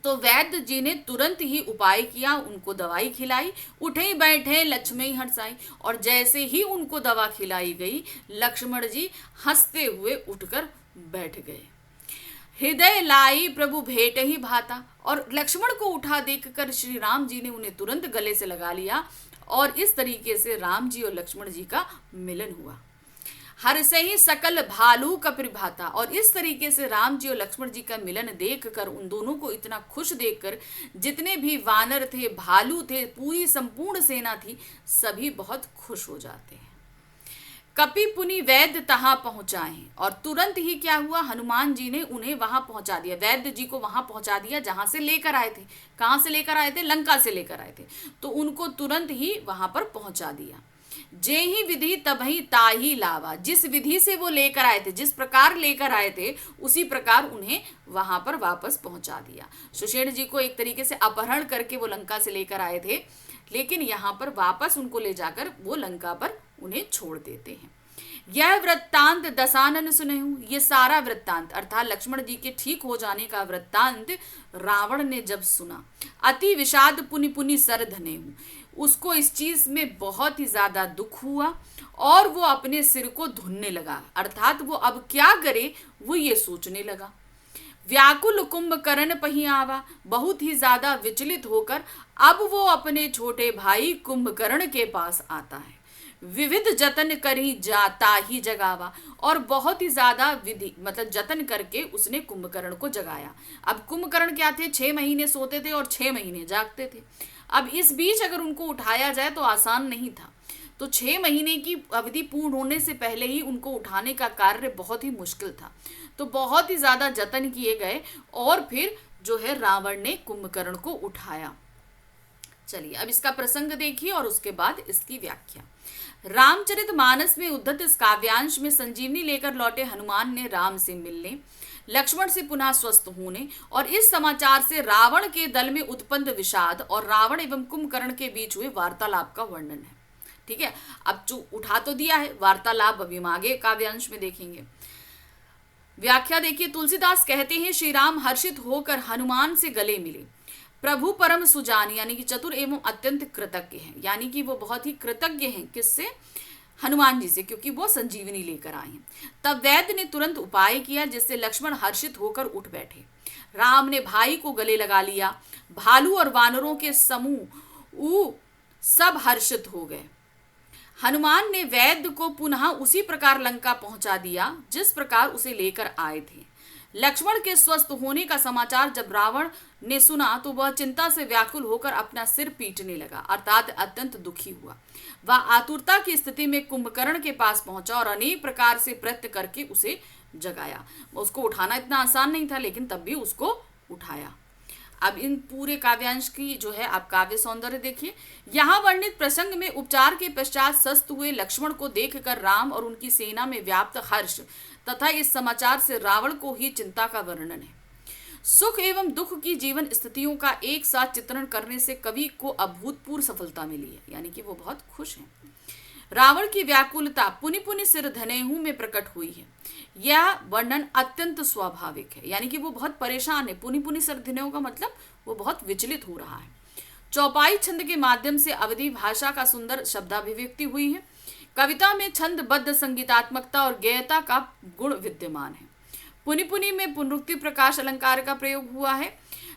तो वैद्य जी ने तुरंत ही उपाय किया, उनको दवाई खिलाई। उठे बैठे लक्ष्मण हर्षाई, और जैसे ही उनको दवा खिलाई गई, लक्ष्मण जी हंसते हुए उठकर बैठ गए। हृदय लाई प्रभु भेट ही भाता, और लक्ष्मण को उठा देखकर श्री राम जी ने उन्हें तुरंत गले से लगा लिया, और इस तरीके से राम जी और लक्ष्मण जी का मिलन हुआ। हर से ही सकल भालू का प्रभाता, और इस तरीके से राम जी और लक्ष्मण जी का मिलन देखकर, उन दोनों को इतना खुश देखकर, जितने भी वानर थे, भालू थे, पूरी संपूर्ण सेना थी, सभी बहुत खुश हो जाते हैं। कपि पुनि वैद्य तहां पहुंचाए, और तुरंत ही क्या हुआ? हनुमान जी ने उन्हें वहां पहुंचा दिया, वैद्य जी को वहां पहुंचा दिया जहां से लेकर आए थे। कहां से लेकर आए थे? लंका से लेकर आए थे, तो उनको तुरंत ही वहां पर पहुंचा दिया। जे ही विधि तबही ताही लावा, जिस विधि से वो लेकर आए थे, जिस प्रकार लेकर आए थे, उसी प्रकार उन्हें वहां पर वापस पहुंचा दिया। सुषेण जी को एक तरीके से अपहरण करके वो लंका से लेकर आए थे, लेकिन यहाँ पर वापस उनको ले जाकर वो लंका पर उन्हें छोड़ देते हैं। यह वृत्तांत दसानन सुनेहु, ये सारा वृत्तांत अर्थात लक्ष्मण जी के ठीक हो जाने का वृत्तांत रावण ने जब सुना, अति विषाद पुनि पुनि सर धनेहु, उसको इस चीज में बहुत ही ज्यादा दुख हुआ और वो अपने सिर को धुनने लगा, अर्थात वो अब क्या करे वो ये सोचने लगा। व्याकुल कुंभकर्ण पही आवा, बहुत ही ज्यादा विचलित होकर अब वो अपने छोटे भाई कुंभकर्ण के पास आता है। विविध जतन करी जाता ही जगावा। और बहुत ही ज्यादा विधि मतलब जतन करके उसने कुंभकर्ण को जगाया। अब कुंभकर्ण क्या थे, 6 महीने सोते थे और 6 महीने जागते थे। अब इस बीच अगर उनको उठाया जाए तो आसान नहीं था। तो 6 महीने की अवधि पूर्ण होने से पहले ही उनको उठाने का कार्य बहुत ही मुश्किल था। तो बहुत ही ज्यादा जतन किए गए और फिर जो है रावण ने कुंभकर्ण को उठाया। चलिए अब इसका प्रसंग देखिए और उसके बाद इसकी व्याख्या। रामचरितमानस में उद्धत इस काव्यांश में संजीवनी लेकर लौटे हनुमान ने राम से मिलने, लक्ष्मण से पुनः स्वस्थ होने और इस समाचार से रावण के दल में उत्पन्न विषाद और रावण एवं कुंभकर्ण के बीच हुए वार्तालाप का वर्णन है। ठीक है, अब जो उठा तो दिया है, वार्तालाप अभी हम आगे काव्यांश में देखेंगे। व्याख्या देखिए, तुलसीदास कहते हैं श्री राम हर्षित होकर हनुमान से गले मिले। प्रभु परम सुजान यानी कि चतुर एवं अत्यंत कृतज्ञ हैं, यानी कि वो बहुत ही कृतज्ञ हैं किससे, हनुमान जी से, क्योंकि वो संजीवनी लेकर आए हैं। तब वैद्य ने तुरंत उपाय किया जिससे लक्ष्मण हर्षित होकर उठ बैठे। राम ने भाई को गले लगा लिया। भालू और वानरों के समूह सब हर्षित हो गए। हनुमान ने वैद्य को पुनः उसी प्रकार लंका पहुंचा दिया जिस प्रकार उसे लेकर आए थे। लक्ष्मण के स्वस्थ होने का समाचार जब रावण ने सुना तो वह चिंता से व्याकुल होकर अपना सिर पीटने लगा, अर्थात अत्यंत दुखी हुआ। वह आतुरता की स्थिति में कुंभकर्ण के पास पहुंचा और अनेक प्रकार से प्रयत्न करके उसे जगाया। उसको उठाना इतना आसान नहीं था, लेकिन तब भी उसको उठाया। अब इन पूरे काव्यांश की जो है आप काव्य सौंदर्य देखिए। यहाँ वर्णित प्रसंग में उपचार के पश्चात स्वस्थ हुए लक्ष्मण को देखकर राम और उनकी सेना में व्याप्त हर्ष तथा इस समाचार से रावण को ही चिंता का वर्णन है। सुख एवं दुख की जीवन स्थितियों का एक साथ चित्रण करने से कवि को अभूतपूर्व सफलता मिली है, यानी कि वो बहुत खुश हैं। रावण की व्याकुलता पुनि पुनि सिर धनेहू में प्रकट हुई है। यह वर्णन अत्यंत स्वाभाविक है, यानी कि वो बहुत परेशान है। पुनि पुनि सिर धनेहू का मतलब वो बहुत विचलित हो रहा है। चौपाई छंद के माध्यम से अवधी भाषा का सुंदर शब्दाभिव्यक्ति हुई है। कविता में छंदबद्ध संगीतात्मकता और गेयता का गुण विद्यमान है। पुनि पुनि में पुनरुक्ति प्रकाश अलंकार का प्रयोग हुआ है।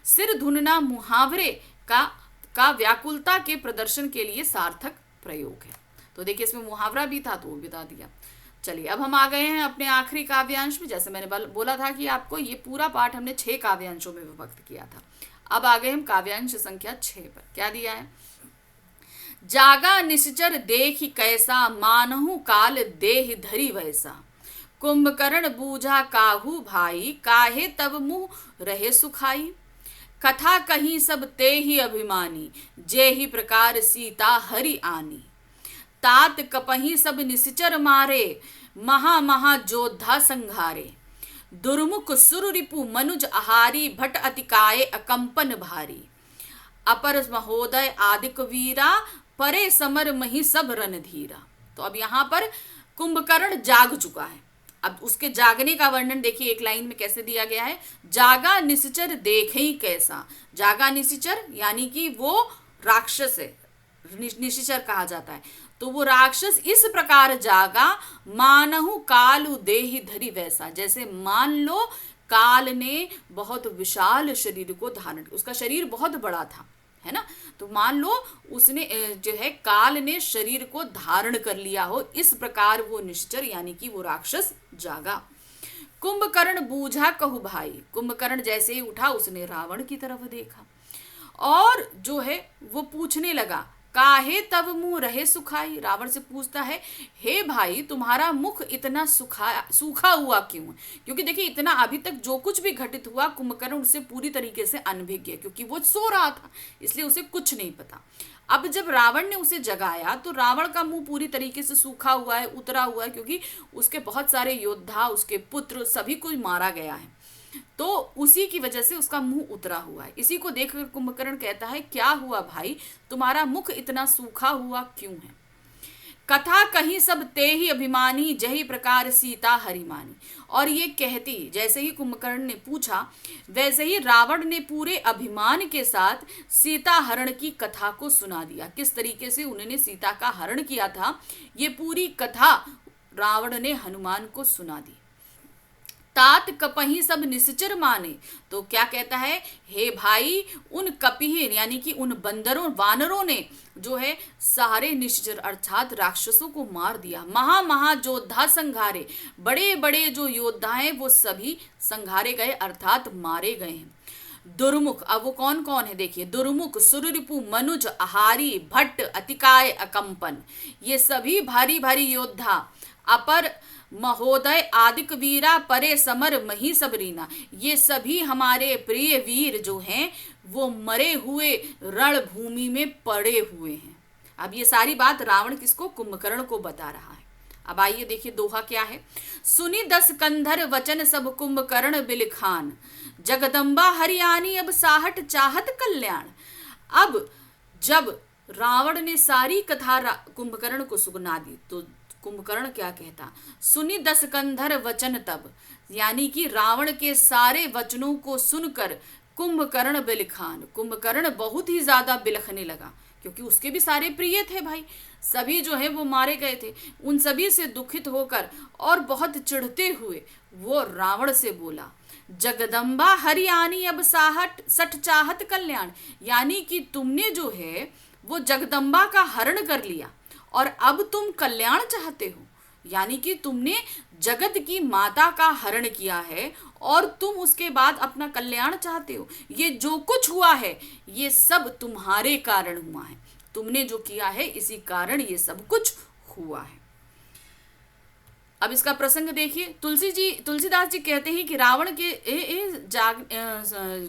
सिर धुनना मुहावरे का व्याकुलता के प्रदर्शन के लिए सार्थक प्रयोग है। तो देखिए इसमें मुहावरा भी था तो वो बता दिया। चलिए अब हम आ गए हैं अपने आखिरी काव्यांश में। जैसे मैंने बोला था कि आपको ये पूरा पाठ हमने 6 काव्यांशों में विभक्त किया था। अब आ गए हम काव्यांश संख्या 6 पर। क्या दिया है, जागा निश्चर देख कैसा, मानहु काल देह धरी वैसा। कुंभकर्ण बूझा काहू भाई, काहे तब मुँह रहे सुखाई। कथा कहीं सब ते ही अभिमानी, जे ही प्रकार सीता हरि आनी। तात कपही सब निश्चर मारे, महा महा जोधा संघारे। दुर्मुख सुर रिपु मनुज आहारी, भट अतिकाय अकंपन भारी। अपर महोदय आदिक वीरा, परे समर मही सब रणधीरा। तो अब यहाँ पर कुंभकर्ण जाग चुका है। अब उसके जागने का वर्णन देखिए एक लाइन में कैसे दिया गया है। जागा निश्चर देखे कैसा। जागा निश्चर यानी कि वो राक्षस है, निश्चर कहा जाता है। तो वो राक्षस इस प्रकार जागा, मानहु कालु देहि धरी वैसा, जैसे मान लो काल ने बहुत विशाल शरीर को धारण, उसका शरीर बहुत बड़ा था, है ना। तो मान लो उसने जो है काल ने शरीर को धारण कर लिया हो, इस प्रकार वो निश्चर यानी कि वो राक्षस जागा। कुंभकर्ण बूझा कहु भाई। कुंभकर्ण जैसे ही उठा उसने रावण की तरफ देखा और जो है वो पूछने लगा, काहे तब मुंह रहे सुखाई। रावण से पूछता है, हे भाई तुम्हारा मुख इतना सूखा हुआ क्यों। क्योंकि देखिए इतना अभी तक जो कुछ भी घटित हुआ कुंभकर्ण उससे पूरी तरीके से अनभिज्ञ है, क्योंकि वो सो रहा था इसलिए उसे कुछ नहीं पता। अब जब रावण ने उसे जगाया तो रावण का मुंह पूरी तरीके से सूखा हुआ है, उतरा हुआ है, क्योंकि उसके बहुत सारे योद्धा, उसके पुत्र सभी को मारा गया है, तो उसी की वजह से उसका मुंह उतरा हुआ है। इसी को देखकर कुंभकर्ण कहता है, क्या हुआ भाई तुम्हारा मुख इतना सूखा हुआ क्यों है। कथा कहीं सब ते ही अभिमानी, जही प्रकार सीता हरिमानी। और ये कहती जैसे ही कुंभकर्ण ने पूछा वैसे ही रावण ने पूरे अभिमान के साथ सीता हरण की कथा को सुना दिया। किस तरीके से उन्होंने सीता का हरण किया था ये पूरी कथा रावण ने हनुमान को सुना दी। तात कपही सब निश्चर माने। तो क्या कहता है, हे भाई उन कपिहीन यानी कि उन बंदरों वानरों ने जो है सारे निश्चर अर्थात राक्षसों को मार दिया। महायोद्धा संघारे, बड़े बड़े जो योद्धा हैं वो सभी संघारे गए अर्थात मारे गए हैं। दुर्मुख, अब वो कौन कौन है देखिए, दुर्मुख, सुररिपु, मनुज, आहारी, भट्ट, अतिकाय, अकंपन, ये सभी भारी भारी योद्धा, अपर महोदय, आदिक वीरा, परे समर मही सबरीना, ये सभी हमारे प्रिय वीर जो हैं वो मरे हुए रणभूमि में पड़े हुए हैं। अब ये सारी बात रावण किसको, कुंभकर्ण को बता रहा है। अब आइए देखिए दोहा क्या है। सुनी 10 कंधर वचन सब कुंभकर्ण बिलखान, जगदम्बा हरियाणी अब साहट चाहत कल्याण। अब जब रावण ने सारी कथा कुंभकर्ण को सुना दी तो कुंभकर्ण क्या कहता, सुनी 10 कंधर वचन तब, यानी कि रावण के सारे वचनों को सुनकर कुंभकर्ण बिलखान, कुंभकर्ण बहुत ही ज्यादा बिलखने लगा, क्योंकि उसके भी सारे प्रिय थे भाई, सभी जो है वो मारे गए थे। उन सभी से दुखित होकर और बहुत चिढ़ते हुए वो रावण से बोला, जगदम्बा हरियाणी अब साहट सठ चाहत कल्याण, यानी कि तुमने जो है वो जगदम्बा का हरण कर लिया और अब तुम कल्याण चाहते हो, यानी कि तुमने जगत की माता का हरण किया है और तुम उसके बाद अपना कल्याण चाहते हो। ये जो कुछ हुआ है ये सब तुम्हारे कारण हुआ है, तुमने जो किया है इसी कारण ये सब कुछ हुआ है। अब इसका प्रसंग देखिए, तुलसीदास जी कहते हैं कि रावण के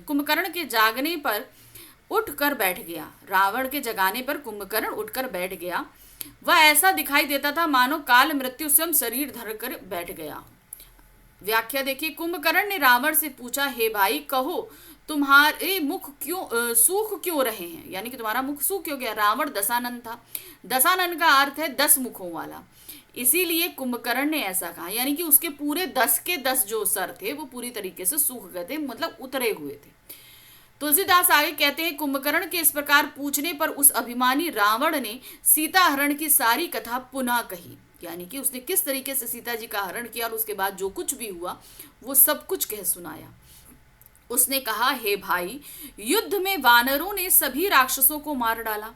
कुंभकर्ण के जागने पर उठकर बैठ गया, रावण के जगाने पर कुंभकर्ण उठकर बैठ गया। वह ऐसा दिखाई देता था मानो काल मृत्यु स्वयं शरीर धरकर बैठ गया। व्याख्या देखिए, कुंभकर्ण ने रावण से पूछा, हे भाई कहो तुम्हारे मुख क्यों सूख क्यों रहे हैं, यानी कि तुम्हारा मुख सूख क्यों गया। रावण दशानन था, दशानन का अर्थ है 10 मुखों वाला, इसीलिए कुंभकर्ण ने ऐसा कहा, यानी कि उसके पूरे 10 के 10 जो सर थे वो पूरी तरीके से सूख गए थे, मतलब उतरे हुए थे। तुलसीदास आगे कहते हैं, कुंभकर्ण के इस प्रकार पूछने पर उस अभिमानी रावण ने सीता हरण की सारी कथा पुनः कही, यानी कि उसने किस तरीके से सीता जी का हरण किया और उसके बाद जो कुछ भी हुआ वो सब कुछ कह सुनाया। उसने कहा, हे भाई युद्ध में वानरों ने सभी राक्षसों को मार डाला,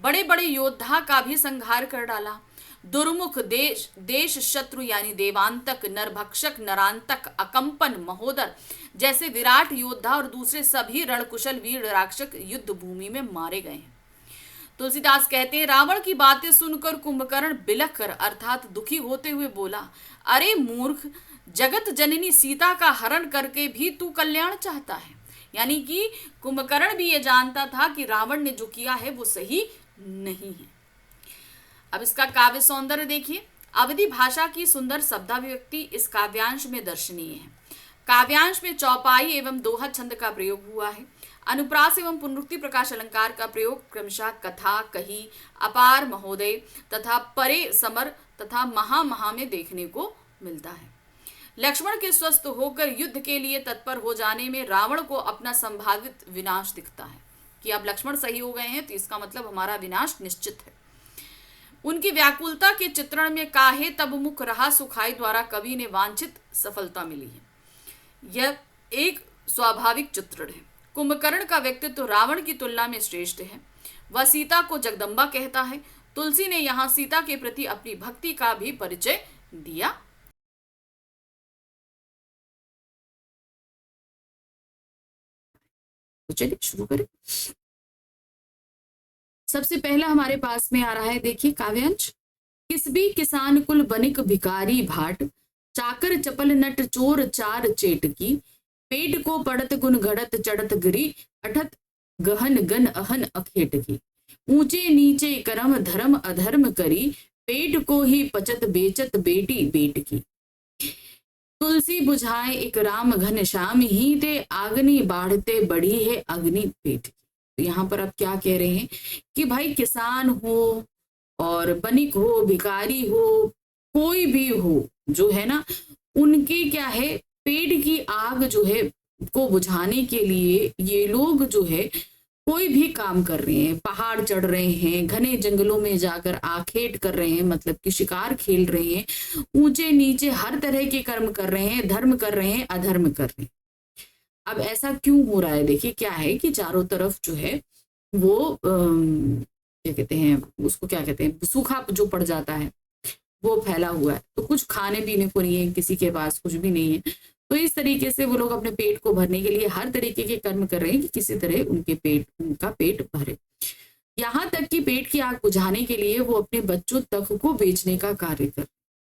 बड़े बड़े योद्धा का भी संहार कर डाला। दुर्मुख, देश शत्रु यानी देवांतक, नरभक्षक, नरांतक, अकंपन, महोदर जैसे विराट योद्धा और दूसरे सभी रणकुशल वीर राक्षस युद्ध भूमि में मारे गए हैं। तुलसीदास कहते हैं, रावण की बातें सुनकर कुंभकर्ण बिलख कर अर्थात दुखी होते हुए बोला, अरे मूर्ख, जगत जननी सीता का हरण करके भी तू कल्याण चाहता है, यानी कि कुंभकर्ण भी ये जानता था कि रावण ने जो किया है वो सही नहीं है। अब इसका काव्य सौंदर्य देखिए, अवधि भाषा की सुंदर शब्दाभिव्यक्ति इस काव्यांश में दर्शनीय है। काव्यांश में चौपाई एवं दोहा छंद का प्रयोग हुआ है। अनुप्रास एवं पुनरुक्ति प्रकाश अलंकार का प्रयोग क्रमशः कथा, कही, अपार, महोदय तथा परे, समर तथा महा में देखने को मिलता है। लक्ष्मण के स्वस्थ होकर युद्ध के लिए तत्पर हो जाने में रावण को अपना संभावित विनाश दिखता है कि अब लक्ष्मण सही हो गए हैं तो इसका मतलब हमारा विनाश निश्चित है। उनकी व्याकुलता के चित्रण में काहे तब मुख रहा सुखाई द्वारा कवि ने वांछित सफलता मिली है। यह एक स्वाभाविक चित्रण है। कुंभकर्ण का व्यक्तित्व रावण की तुलना में श्रेष्ठ है। वह सीता को जगदम्बा कहता है। तुलसी ने यहाँ सीता के प्रति अपनी भक्ति का भी परिचय दिया। तो चलिए शुरू करें। सबसे पहला हमारे पास में आ रहा है, देखिए काव्यांश। किसबी किसान कुल बनिक भिकारी भाट, चाकर चपल नट चोर चार चेट की, पेट को पड़त गुण घड़त चढ़त गिरी, अठत गहन गन अहन अखेट की, ऊंचे नीचे करम धर्म अधर्म करी, पेट को ही पचत बेचत बेटी बेट की, तुलसी बुझाए एक राम घन श्याम ही ते, आग्नि बाढ़ते बढ़ी है अग्नि पेट की। तो यहाँ पर अब क्या कह रहे हैं कि भाई किसान हो और बनिक हो, भिखारी हो, कोई भी हो जो है ना, उनके क्या है, पेट की आग जो है को बुझाने के लिए ये लोग जो है कोई भी काम कर रहे हैं, पहाड़ चढ़ रहे हैं, घने जंगलों में जाकर आखेट कर रहे हैं, मतलब कि शिकार खेल रहे हैं, ऊंचे नीचे हर तरह के कर्म कर रहे हैं, धर्म कर रहे हैं, अधर्म कर रहे हैं। अब ऐसा क्यों हो रहा है? देखिए क्या है कि चारों तरफ जो है वो क्या कहते हैं उसको, क्या कहते हैं, सूखा जो पड़ जाता है वो फैला हुआ है, तो कुछ खाने पीने को नहीं है, किसी के पास कुछ भी नहीं है। तो इस तरीके से वो लोग अपने पेट को भरने के लिए हर तरीके के कर्म कर रहे हैं कि किसी तरह उनका पेट भरे। यहाँ तक कि पेट की आग बुझाने के लिए वो अपने बच्चों तक को बेचने का कार्य कर।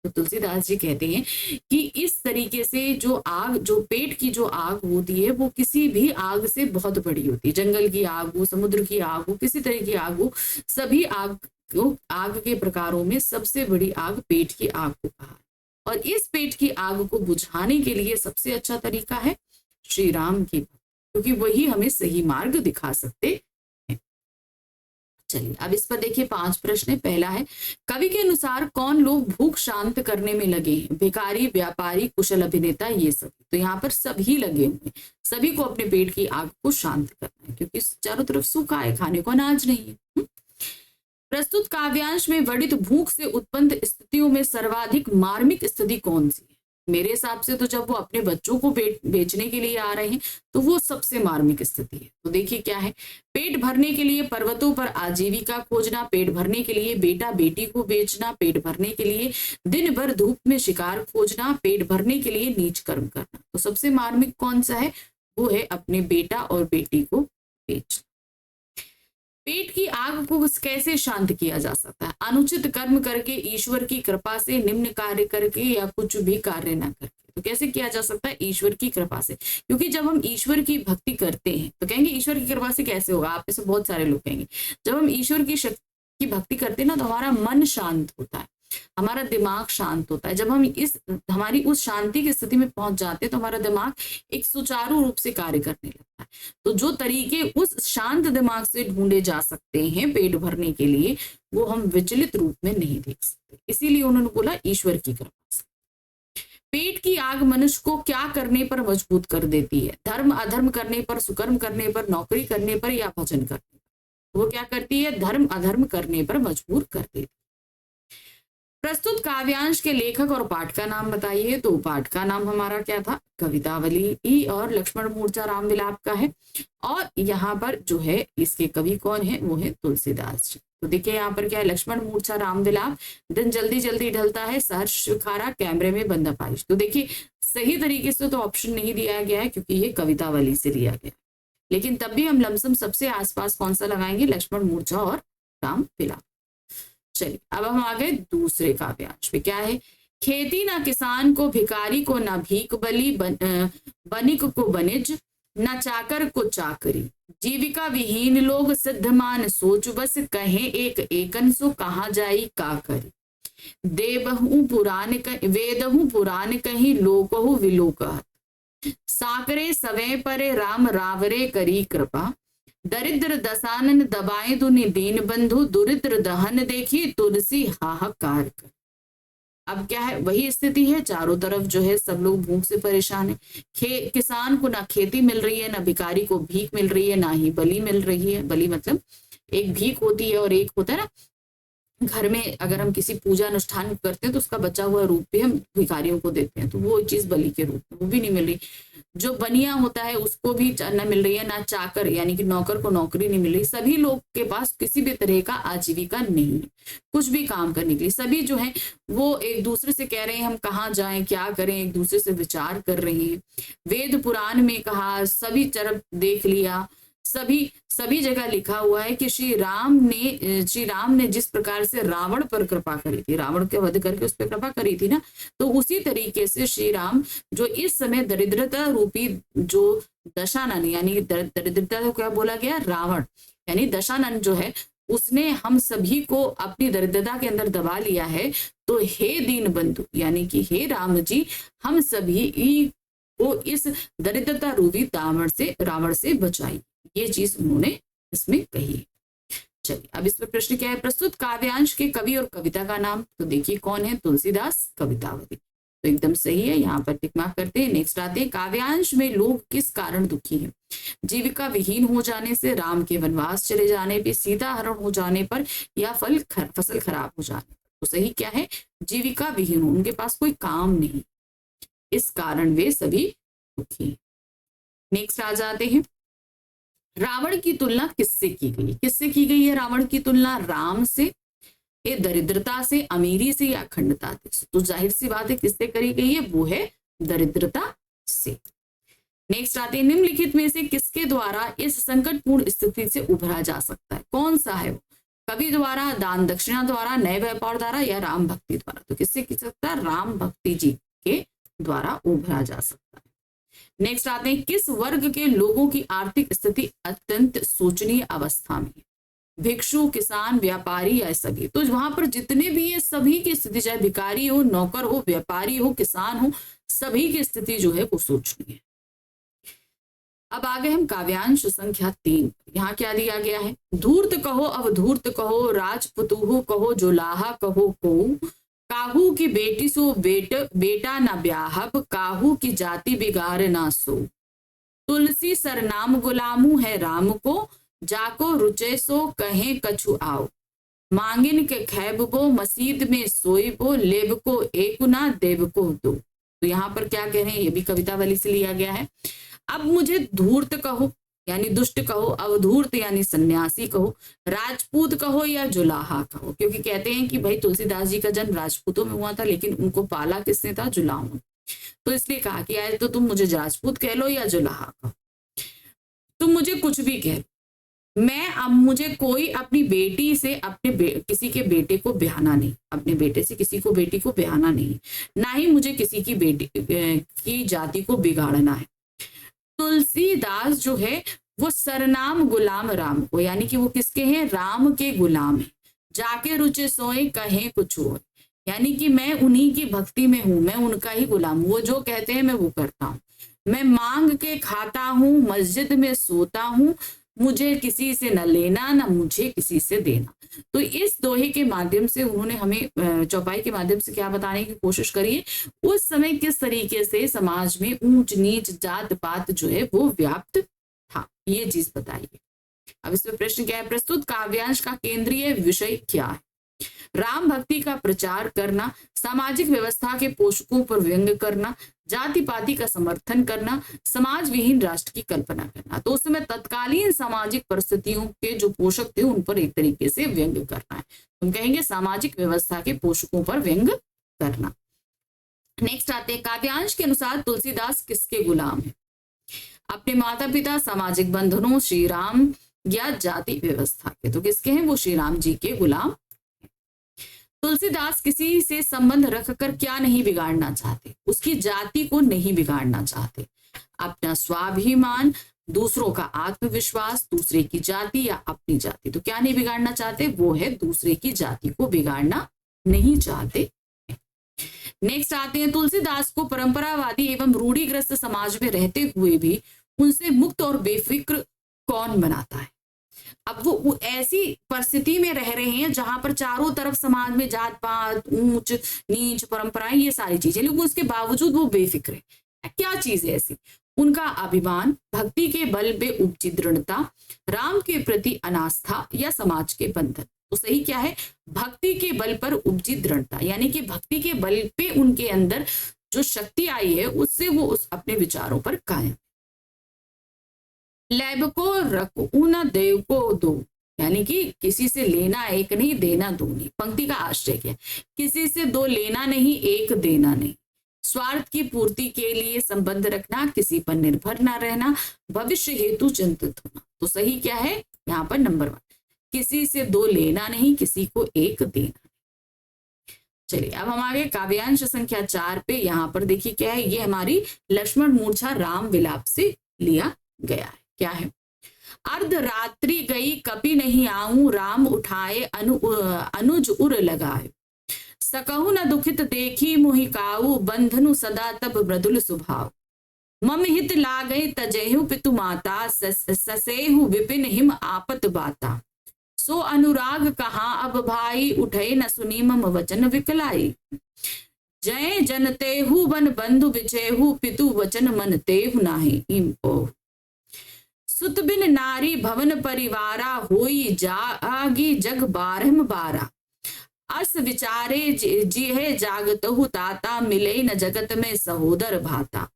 तो तुलसीदास जी कहते हैं कि इस तरीके से जो पेट की जो आग होती है वो किसी भी आग से बहुत बड़ी होती है। जंगल की आग हो, समुद्र की आग हो, किसी तरह की आग हो, सभी आग के प्रकारों में सबसे बड़ी आग पेट की आग को कहा है। और इस पेट की आग को बुझाने के लिए सबसे अच्छा तरीका है श्री राम की भक्ति, क्योंकि वही हमें सही मार्ग दिखा सकते हैं। चलिए अब इस पर देखिए 5 प्रश्न। पहला है, कवि के अनुसार कौन लोग भूख शांत करने में लगे हैं? भिखारी, व्यापारी, कुशल अभिनेता, ये सभी। तो यहाँ पर सभी लगे हुए, सभी को अपने पेट की आग को शांत करना है, क्योंकि चारों तरफ सूखा है, खाने को अनाज नहीं है। प्रस्तुत काव्यांश में वर्णित भूख से उत्पन्न स्थितियों में सर्वाधिक मार्मिक स्थिति कौन सी है? मेरे हिसाब से तो जब वो अपने बच्चों को बेचने के लिए आ रहे हैं तो वो सबसे मार्मिक स्थिति है। तो देखिए क्या है, पेट भरने के लिए पर्वतों पर आजीविका खोजना, पेट भरने के लिए बेटा बेटी को बेचना, पेट भरने के लिए दिन भर धूप में शिकार खोजना, पेट भरने के लिए नीच कर्म करना। तो सबसे मार्मिक कौन सा है? वो है अपने बेटा और बेटी को बेचना। पेट की आग को कैसे शांत किया जा सकता है? अनुचित कर्म करके, ईश्वर की कृपा से, निम्न कार्य करके, या कुछ भी कार्य ना करके। तो कैसे किया जा सकता है? ईश्वर की कृपा से। क्योंकि जब हम ईश्वर की भक्ति करते हैं तो कहेंगे ईश्वर की कृपा से कैसे होगा? आप में से बहुत सारे लोग कहेंगे जब हम ईश्वर की शक्ति की भक्ति करते हैं ना तो हमारा मन शांत होता है, हमारा दिमाग शांत होता है। जब हम हमारी उस शांति की स्थिति में पहुंच जाते हैं तो हमारा दिमाग एक सुचारू रूप से कार्य करने लगता है। तो जो तरीके उस शांत दिमाग से ढूंढे जा सकते हैं पेट भरने के लिए, वो हम विचलित रूप में नहीं देख सकते। इसीलिए उन्होंने बोला ईश्वर की कृपा से। पेट की आग मनुष्य को क्या करने पर मजबूत कर देती है? धर्म अधर्म करने पर, सुकर्म करने पर, नौकरी करने पर, या भजन करने पर? वो क्या करती है? धर्म अधर्म करने पर मजबूर कर देती है। प्रस्तुत काव्यांश के लेखक और पाठ का नाम बताइए। तो पाठ का नाम हमारा क्या था? कवितावली और लक्ष्मण मूर्छा राम विलाप का है। और यहाँ पर जो है इसके कवि कौन है? वो है तुलसीदास जी। तो देखिए यहाँ पर क्या है? लक्ष्मण मूर्छा राम विलाप, दिन जल्दी जल्दी ढलता है, सहर्ष खारा, कैमरे में बंदा पाइश। तो देखिए सही तरीके से तो ऑप्शन नहीं दिया गया है क्योंकि ये कवितावली से लिया गया, लेकिन तब भी हम लमसम सबसे आसपास कौन सा लगाएंगे? लक्ष्मण मूर्छा और राम विलाप। चलिए अब हम आ गए दूसरे काव्यांश पे। क्या है? खेती ना किसान को, भिखारी को ना भीख बली, बनिक को बनिज, ना चाकर को चाकरी, जीविका विहीन लोग सिद्धमान सोच बस, कहे एक एकन सो कहाँ जाई का करी, वेदहु पुराण कही लोकहु विलोकहत, साकरे सवे परे राम रावरे करी कृपा, दरिद्र दसानन दबाए दुनि दीन बंधु, दुरिद्र दहन देखी तुलसी हाहाकार कर। अब क्या है? वही स्थिति है, चारों तरफ जो है सब लोग भूख से परेशान है। किसान को ना खेती मिल रही है, ना भिखारी को भीख मिल रही है, ना ही बलि मिल रही है। बलि मतलब एक भीख होती है और एक होता है ना घर में अगर हम किसी पूजा अनुष्ठान करते हैं तो उसका बचा हुआ रूप भी हम भिखारियों को देते हैं, तो वो चीज बलि के रूप में, वो भी नहीं मिल रही। जो बनिया होता है उसको भी न मिल रही है, ना चाकर यानी कि नौकर को नौकरी नहीं मिल रही। सभी लोग के पास किसी भी तरह का आजीविका नहीं है कुछ भी काम करने के लिए। सभी जो है वो एक दूसरे से कह रहे हैं हम कहाँ जाएं, क्या करें, एक दूसरे से विचार कर रहे हैं। वेद पुराण में कहा, सभी तरफ देख लिया, सभी जगह लिखा हुआ है कि श्री राम ने जिस प्रकार से रावण पर कृपा करी थी, रावण के वध करके उस पर कृपा करी थी ना, तो उसी तरीके से श्री राम जो इस समय दरिद्रता रूपी जो दशानन यानी दरिद्रता को क्या बोला गया? रावण यानी दशानन जो है उसने हम सभी को अपनी दरिद्रता के अंदर दबा लिया है। तो हे दीन बंधु यानी कि हे राम जी, हम सभी को इस दरिद्रता रूपी रावण से बचाई। ये चीज उन्होंने इसमें कही है। चलिए अब इस पर प्रश्न क्या है? प्रस्तुत काव्यांश के कवि और कविता का नाम। तो देखिए कौन है? तुलसीदास, कवितावली। तो एकदम सही है, यहाँ पर टिक मार्क करते हैं। नेक्स्ट आते हैं, काव्यांश में लोग किस कारण दुखी हैं? जीविका विहीन हो जाने से, राम के वनवास चले जाने पे, सीता हरण हो जाने पर, या फसल खराब हो जाने पर। तो सही क्या है? जीविका विहीन हो, उनके पास कोई काम नहीं, इस कारण वे सभी दुखी हैं। नेक्स्ट आ जाते हैं, रावण की तुलना किससे की गई? किससे की गई है रावण की तुलना? राम से, ये दरिद्रता से, अमीरी से, या अखंडता से? तो जाहिर सी बात है किससे करी गई है? वो है दरिद्रता से। नेक्स्ट आते हैं, निम्नलिखित में से किसके द्वारा इस संकटपूर्ण स्थिति से उभरा जा सकता है? कौन सा है वो? कवि द्वारा, दान दक्षिणा द्वारा, नए व्यापार द्वारा, या राम भक्ति द्वारा? तो किससे की सकता है? राम भक्ति जी के द्वारा उभरा जा सकता है। नेक्स्ट आते हैं, किस वर्ग के लोगों की आर्थिक स्थिति अत्यंत शोचनीय अवस्था में? भिक्षु, किसान, व्यापारी, या सभी? तो वहां पर जितने भी ये सभी की स्थिति, चाहे भिखारी हो, नौकर हो, व्यापारी हो, किसान हो, सभी की स्थिति जो है वो शोचनीय है। अब आगे हम काव्यांश संख्या 3। यहाँ क्या दिया गया है? धूर्त कहो, अवधूर्त कहो, राजपुतुहु कहो, जोलाहा कहो को, काहू की बेटी सो बेटा न ब्याहब, काहू की जाति बिगाड़ ना सो, तुलसी सरनाम गुलामू है राम को, जाको रुचे सो कहे कछु आओ, मांगिन के खैबो मसीद में सोईबो, लेब को एक ना देव को दो। तो यहाँ पर क्या कह रहे हैं? ये भी कविता वाली से लिया गया है। अब मुझे धूर्त कहो यानी दुष्ट कहो, अवधूर्त यानी सन्यासी कहो, राजपूत कहो या जुलाहा कहो, क्योंकि कहते हैं कि भाई तुलसीदास जी का जन्म राजपूतों में हुआ था, लेकिन उनको पाला किसने था? जुलाहों ने। तो इसलिए कहा कि यार तो तुम मुझे राजपूत कह लो या जुलाहा कहो, तुम मुझे कुछ भी कह लो, मैं अब मुझे कोई अपनी बेटी से किसी के बेटे को ब्याहना नहीं, अपने बेटे से किसी को बेटी को ब्याहना नहीं, ना ही मुझे किसी की बेटी की जाति को बिगाड़ना है। तुलसीदास जो है वो सरनाम गुलाम राम को, यानी कि वो किसके हैं? राम के गुलाम है। जाके रुचे सोए कहे कुछ हो, यानी कि मैं उन्हीं की भक्ति में हूं, मैं उनका ही गुलाम, वो जो कहते हैं मैं वो करता हूं, मैं मांग के खाता हूं, मस्जिद में सोता हूं, मुझे किसी से न लेना न मुझे किसी से देना। तो इस दोहे के माध्यम से उन्होंने हमें चौपाई के माध्यम से क्या बताने की कोशिश करी है? उस समय किस तरीके से समाज में ऊंच नीच जात पात जो है वो व्याप्त था, ये चीज बताइए। अब इसमें प्रश्न क्या है? प्रस्तुत काव्यांश का केंद्रीय विषय क्या है? राम भक्ति का प्रचार करना, सामाजिक व्यवस्था के पोषकों पर व्यंग करना, जाति पाति का समर्थन करना, समाज विहीन राष्ट्र की कल्पना करना। तो उस समय तत्कालीन सामाजिक परिस्थितियों के जो पोषक थे उन पर एक तरीके से व्यंग करना है, हम कहेंगे सामाजिक व्यवस्था के पोषकों पर व्यंग करना। नेक्स्ट आते हैं, काव्यांश के अनुसार तुलसीदास किसके गुलाम है? अपने माता पिता, सामाजिक बंधनों, श्री राम या जाति व्यवस्था के? तो किसके हैं? वो श्री राम जी के गुलाम। तुलसीदास किसी से संबंध रखकर क्या नहीं बिगाड़ना चाहते? उसकी जाति को नहीं बिगाड़ना चाहते, अपना स्वाभिमान, दूसरों का आत्मविश्वास, दूसरे की जाति या अपनी जाति। तो क्या नहीं बिगाड़ना चाहते? वो है दूसरे की जाति को बिगाड़ना नहीं चाहते। नेक्स्ट आते हैं, तुलसीदास को परंपरावादी एवं रूढ़िग्रस्त समाज में रहते हुए भी उनसे मुक्त और बेफिक्र कौन बनाता है? अब वो ऐसी परिस्थिति में रह रहे हैं जहां पर चारों तरफ समाज में जात पात, ऊंच नीच, परंपराएं, ये सारी चीजें, लेकिन उसके बावजूद वो बेफिक्र है। क्या चीज है ऐसी? उनका अभिमान, भक्ति के बल पे उपजी दृढ़ता, राम के प्रति अनास्था या समाज के बंधन। तो सही क्या है? भक्ति के बल पर उपजी दृढ़ता, यानी कि भक्ति के बल पे उनके अंदर जो शक्ति आई है उससे वो अपने विचारों पर कायम। लैब को रखू न देव को दो, यानी कि किसी से लेना एक नहीं, देना दो नहीं। पंक्ति का आश्रय क्या? किसी से दो लेना नहीं, एक देना नहीं। स्वार्थ की पूर्ति के लिए संबंध रखना, किसी पर निर्भर ना रहना, भविष्य हेतु चिंतित होना। तो सही क्या है यहाँ पर? नंबर 1, किसी से दो लेना नहीं, किसी को एक देना। चलिए अब हम आगे काव्यांश संख्या 4 पे। यहाँ पर देखिए क्या है, ये हमारी लक्ष्मण मूर्छा राम विलाप से लिया गया है। क्या है? अर्धरात्रि गई कपि नहीं आऊं, राम उठाए अनुज उर लगाए, सकहु न दुखित देखी मोहि काऊ, बंधनु सदा तब मृदुल सुभाव, मम हित लागई तजेहु पितु माता, ससेहु विपिन हिम आपत बाता, सो अनुराग कहा अब भाई, उठे न सुनी मम वचन विकलाई, जय जनतेहु बन बंधु बिचेहु पितु वचन मन तेहु नाहि। सुत बिन नारी भवन परिवारा होई जागी जग बारहम बारा। अस विचारे जिहे जागतहु ताता मिले न जगत में सहोदर भाता।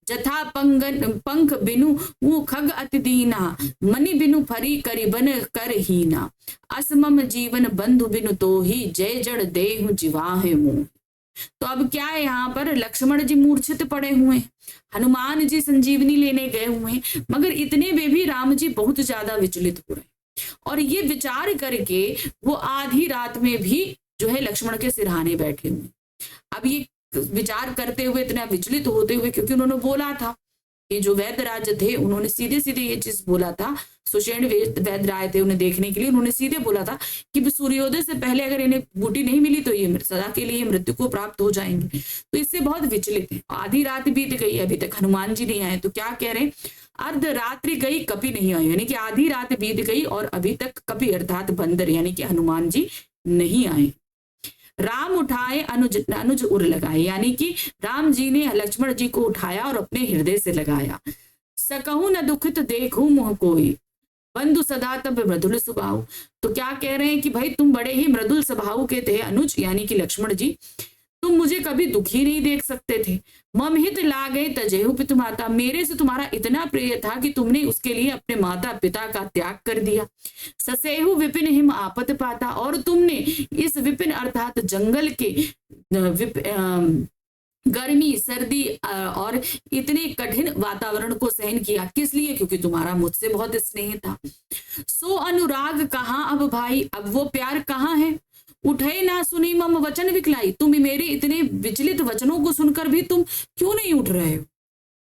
जथा पंख बिनु वो खग अति दीना मनि बिनु फरी करिबन कर हीना। असमम जीवन बंधु बिनु तो ही जय जड़ देहु जीवाहे मुँह। तो अब क्या है, यहाँ पर लक्ष्मण जी मूर्छित पड़े हुए हैं, हनुमान जी संजीवनी लेने गए हुए हैं, मगर इतने में भी राम जी बहुत ज्यादा विचलित हो रहे हैं और ये विचार करके वो आधी रात में भी जो है लक्ष्मण के सिरहाने बैठे हुए। अब ये विचार करते हुए इतना विचलित होते हुए, क्योंकि उन्होंने बोला था कि जो वैद्यराज थे उन्होंने सीधे सीधे ये चीज बोला था, सुषेण वैद्य आए थे उन्हें देखने के लिए, उन्होंने सीधे बोला था कि सूर्योदय से पहले अगर इन्हें बूटी नहीं मिली तो ये सदा के लिए मृत्यु को प्राप्त हो जाएंगे। तो इससे बहुत विचलित है। आधी रात बीत गई, अभी तक हनुमान जी नहीं आए, तो क्या कह रहे हैं, अर्धरात्रि गई कपि नहीं आई, यानी कि आधी रात बीत गई और अभी तक कपि अर्थात बंदर यानी कि हनुमान जी नहीं आए। राम उठाए अनुज उर लगाए, यानी कि राम जी ने लक्ष्मण जी को उठाया और अपने हृदय से लगाया। सकहु न दुखित देखू मुह कोई बंधु सदा तब मृदुल स्वभाव। तो क्या कह रहे हैं कि भाई तुम बड़े ही मृदुल स्वभाव के थे अनुज, यानी कि लक्ष्मण जी, तुम मुझे कभी दुखी नहीं देख सकते थे। ममहित लागे तजेहु पितु माता, मेरे से तुम्हारा इतना प्रिय था कि तुमने उसके लिए अपने माता पिता का त्याग कर दिया। ससेहु विपिन हिम आपत पाता, और तुमने इस विपिन अर्थात जंगल के गर्मी सर्दी और इतने कठिन वातावरण को सहन किया, किस लिए, क्योंकि तुम्हारा मुझसे बहुत स्नेह था। सो अनुराग कहाँ अब भाई, अब वो प्यार कहाँ है। उठे ना सुनी मम वचन विकलाई, तुम मेरे इतने विचलित वचनों को सुनकर भी तुम क्यों नहीं उठ रहे हो।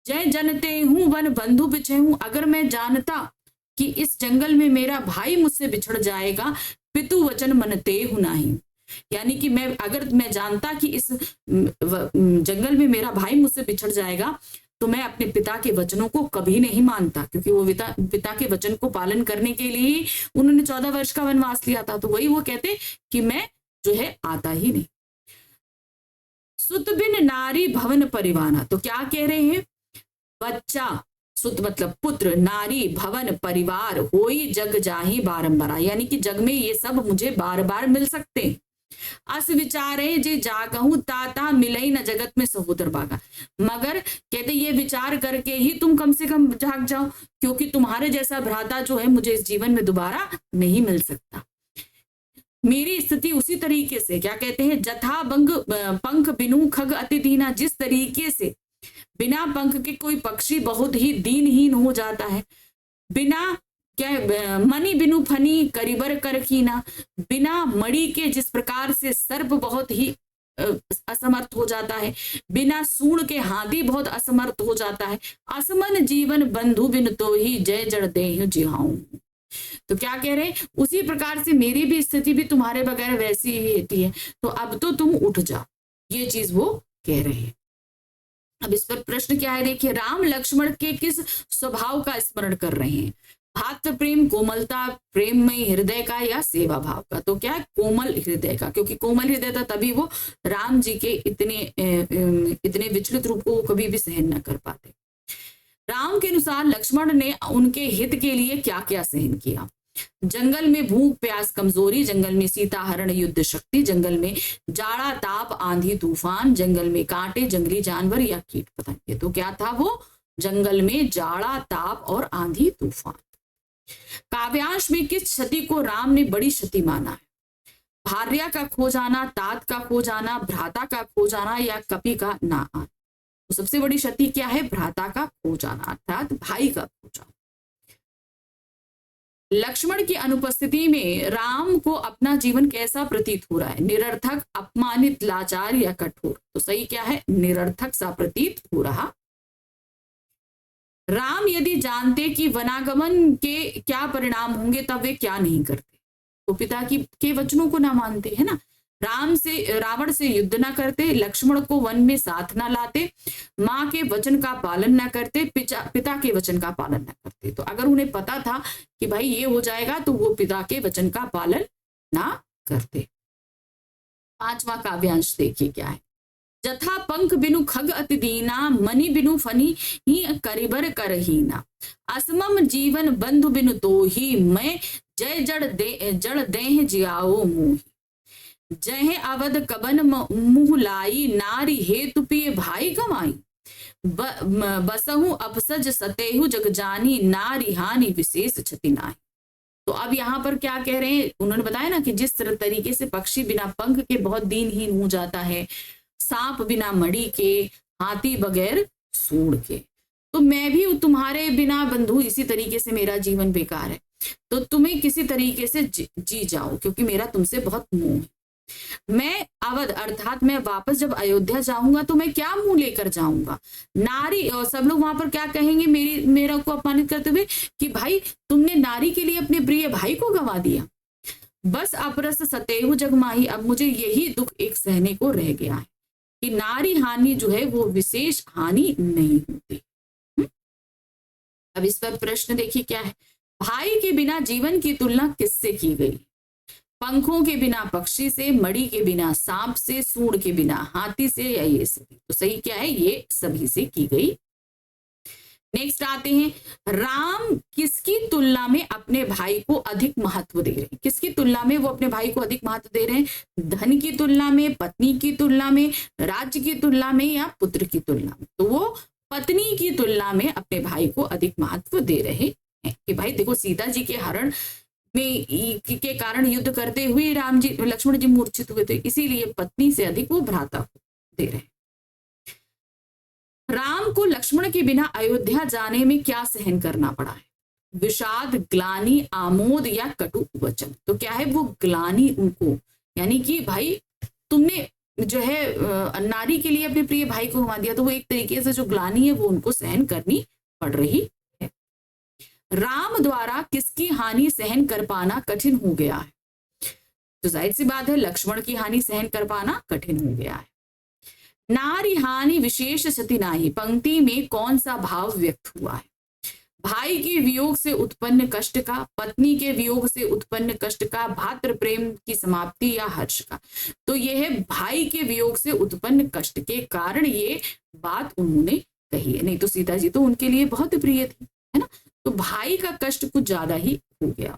जय जनते हूं वन बंधु बिछे हूं, अगर मैं जानता कि इस जंगल में मेरा भाई मुझसे बिछड़ जाएगा, पितु वचन मनते हूं नाही, यानी कि अगर मैं जानता कि इस जंगल में मेरा भाई मुझसे बिछड़ जाएगा तो मैं अपने पिता के वचनों को कभी नहीं मानता, क्योंकि वो पिता के वचन को पालन करने के लिए उन्होंने 14 वर्ष का वनवास लिया था। तो वही वो कहते कि मैं जो है आता ही नहीं। सुत बिन नारी भवन परिवाना, तो क्या कह रहे हैं, बच्चा, सुत मतलब पुत्र, नारी भवन परिवार, होई जग जाही बारंबार, यानी कि जग में ये सब मुझे बार बार मिल सकते हैं। अस विचारे जे जागहूं ताता मिलई न जगत में सहोदर बागा, मगर कहते ये विचार करके ही तुम कम से कम जाग जाओ, क्योंकि तुम्हारे जैसा भ्राता जो है मुझे इस जीवन में दोबारा नहीं मिल सकता। मेरी स्थिति उसी तरीके से, क्या कहते हैं, जथा पंख बिनु खग अति दीना, जिस तरीके से बिना पंख के कोई पक्षी बहुत ही दीनहीन हो जाता है, बिना क्या मणि बिनु फनी करिबर कर कीना, बिना मणि के जिस प्रकार से सर्प बहुत ही असमर्थ हो जाता है, बिना सूण के हाथी बहुत असमर्थ हो जाता है, असमन जीवन बंधु बिन तो ही जय जड़ देहु जिहाऊं। तो क्या कह रहे हैं, उसी प्रकार से मेरी भी स्थिति भी तुम्हारे बगैर वैसी ही होती है, तो अब तो तुम उठ जाओ, ये चीज वो कह रहे हैं। अब इस पर प्रश्न क्या है, देखिए, राम लक्ष्मण के किस स्वभाव का स्मरण कर रहे हैं, भातृ प्रेम, कोमलता, प्रेममय हृदय का, या सेवा भाव का। तो क्या, कोमल हृदय का, क्योंकि कोमल हृदय था तभी वो राम जी के इतने विचलित रूप को कभी भी सहन न कर पाते। राम के अनुसार लक्ष्मण ने उनके हित के लिए क्या क्या सहन किया। जंगल में भूख प्यास कमजोरी, जंगल में सीता हरण युद्ध शक्ति, जंगल में जाड़ा ताप आंधी तूफान, जंगल में कांटे जंगली जानवर या कीट पतंगे। तो क्या था वो, जंगल में जाड़ा ताप और आंधी तूफान। काव्यांश में किस क्षति को राम ने बड़ी क्षति माना है, भार्या का खो जाना, तात का खो जाना, भ्राता का खो जाना, या कपि का ना आना। तो सबसे बड़ी क्षति क्या है, भ्राता का खो जाना अर्थात भाई का खो जाना। लक्ष्मण की अनुपस्थिति में राम को अपना जीवन कैसा प्रतीत हो रहा है, निरर्थक, अपमानित, लाचार या कठोर। तो सही क्या है, निरर्थक सा प्रतीत हो रहा। राम यदि जानते कि वनागमन के क्या परिणाम होंगे तब वे क्या नहीं करते, तो पिता के वचनों को ना मानते, है ना, रावण से युद्ध ना करते, लक्ष्मण को वन में साथ ना लाते, माँ के वचन का पालन ना करते, पिता के वचन का पालन ना करते। तो अगर उन्हें पता था कि भाई ये हो जाएगा तो वो पिता के वचन का पालन ना करते। 5वां काव्यांश देखिए क्या है, जथा पंख बिनु खग अति दीना, मणि बिनु फनी ही करिबर करहीना। असमम जीवन बंधु बिनु तोही, मैं जय जड़ देह जियाओ मोही। जय अवध कबन मुँह लाई, नारी हेतु पिय भाई कमाई। बसहु अपसज सतेहु जग जानी, नारी हानि विशेष क्षति नाहि। तो अब यहाँ पर क्या कह रहे हैं, उन्होंने बताया ना कि जिस तरीके से पक्षी बिना पंख के बहुत दीनहीन हो जाता है, सांप बिना मणि के, हाथी बगैर सूंड के, तो मैं भी तुम्हारे बिना बंधु इसी तरीके से मेरा जीवन बेकार है। तो तुम्हें किसी तरीके से जी जाओ, क्योंकि मेरा तुमसे बहुत मोह है। मैं अवध अर्थात मैं वापस जब अयोध्या जाऊंगा तो मैं क्या मुंह लेकर जाऊंगा। नारी, और सब लोग वहां पर क्या कहेंगे मेरा को अपमानित करते हुए कि भाई तुमने नारी के लिए अपने प्रिय भाई को गंवा दिया। बस अपरस सतेहु जगमाही, अब मुझे यही दुख एक सहने को रह गया है कि नारी हानि जो है वो विशेष हानि नहीं होती। अब इस पर प्रश्न देखिए क्या है। भाई के बिना जीवन की तुलना किससे की गई? पंखों के बिना पक्षी से, मणि के बिना सांप से, सूंड के बिना हाथी से, या ये सभी। तो सही क्या है, ये सभी से की गई। नेक्स्ट आते हैं, राम किसकी तुलना में अपने भाई को अधिक महत्व दे रहे हैं? किसकी तुलना में वो अपने भाई को अधिक महत्व दे रहे हैं? धन की तुलना में, पत्नी की तुलना में, राज्य की तुलना में, या पुत्र की तुलना में? तो वो पत्नी की तुलना में अपने भाई को अधिक महत्व दे रहे हैं कि भाई देखो, सीता जी के हरण में के कारण युद्ध करते हुए लक्ष्मण जी मूर्छित हुए थे, इसीलिए पत्नी से अधिक वो भ्राता को दे रहे हैं। राम को लक्ष्मण के बिना अयोध्या जाने में क्या सहन करना पड़ा है? विषाद, ग्लानि, आमोद या कटु वचन। तो क्या है वो ग्लानि उनको, यानी कि भाई तुमने जो है नारी के लिए अपने प्रिय भाई को गंवा दिया, तो वो एक तरीके से जो ग्लानि है वो उनको सहन करनी पड़ रही है। राम द्वारा किसकी हानि सहन कर पाना कठिन हो गया है? तो जाहिर सी बात है लक्ष्मण की हानि सहन कर पाना कठिन हो गया है। नारी हानि विशेष क्षति नाही, पंक्ति में कौन सा भाव व्यक्त हुआ है? भाई के वियोग से उत्पन्न कष्ट का, पत्नी के वियोग से उत्पन्न कष्ट का, भातृ प्रेम की समाप्ति या हर्ष का? तो यह है भाई के वियोग से उत्पन्न कष्ट के कारण ये बात उन्होंने कही है। नहीं तो सीता जी तो उनके लिए बहुत प्रिय थी, है ना। तो भाई का कष्ट कुछ ज्यादा ही हो गया,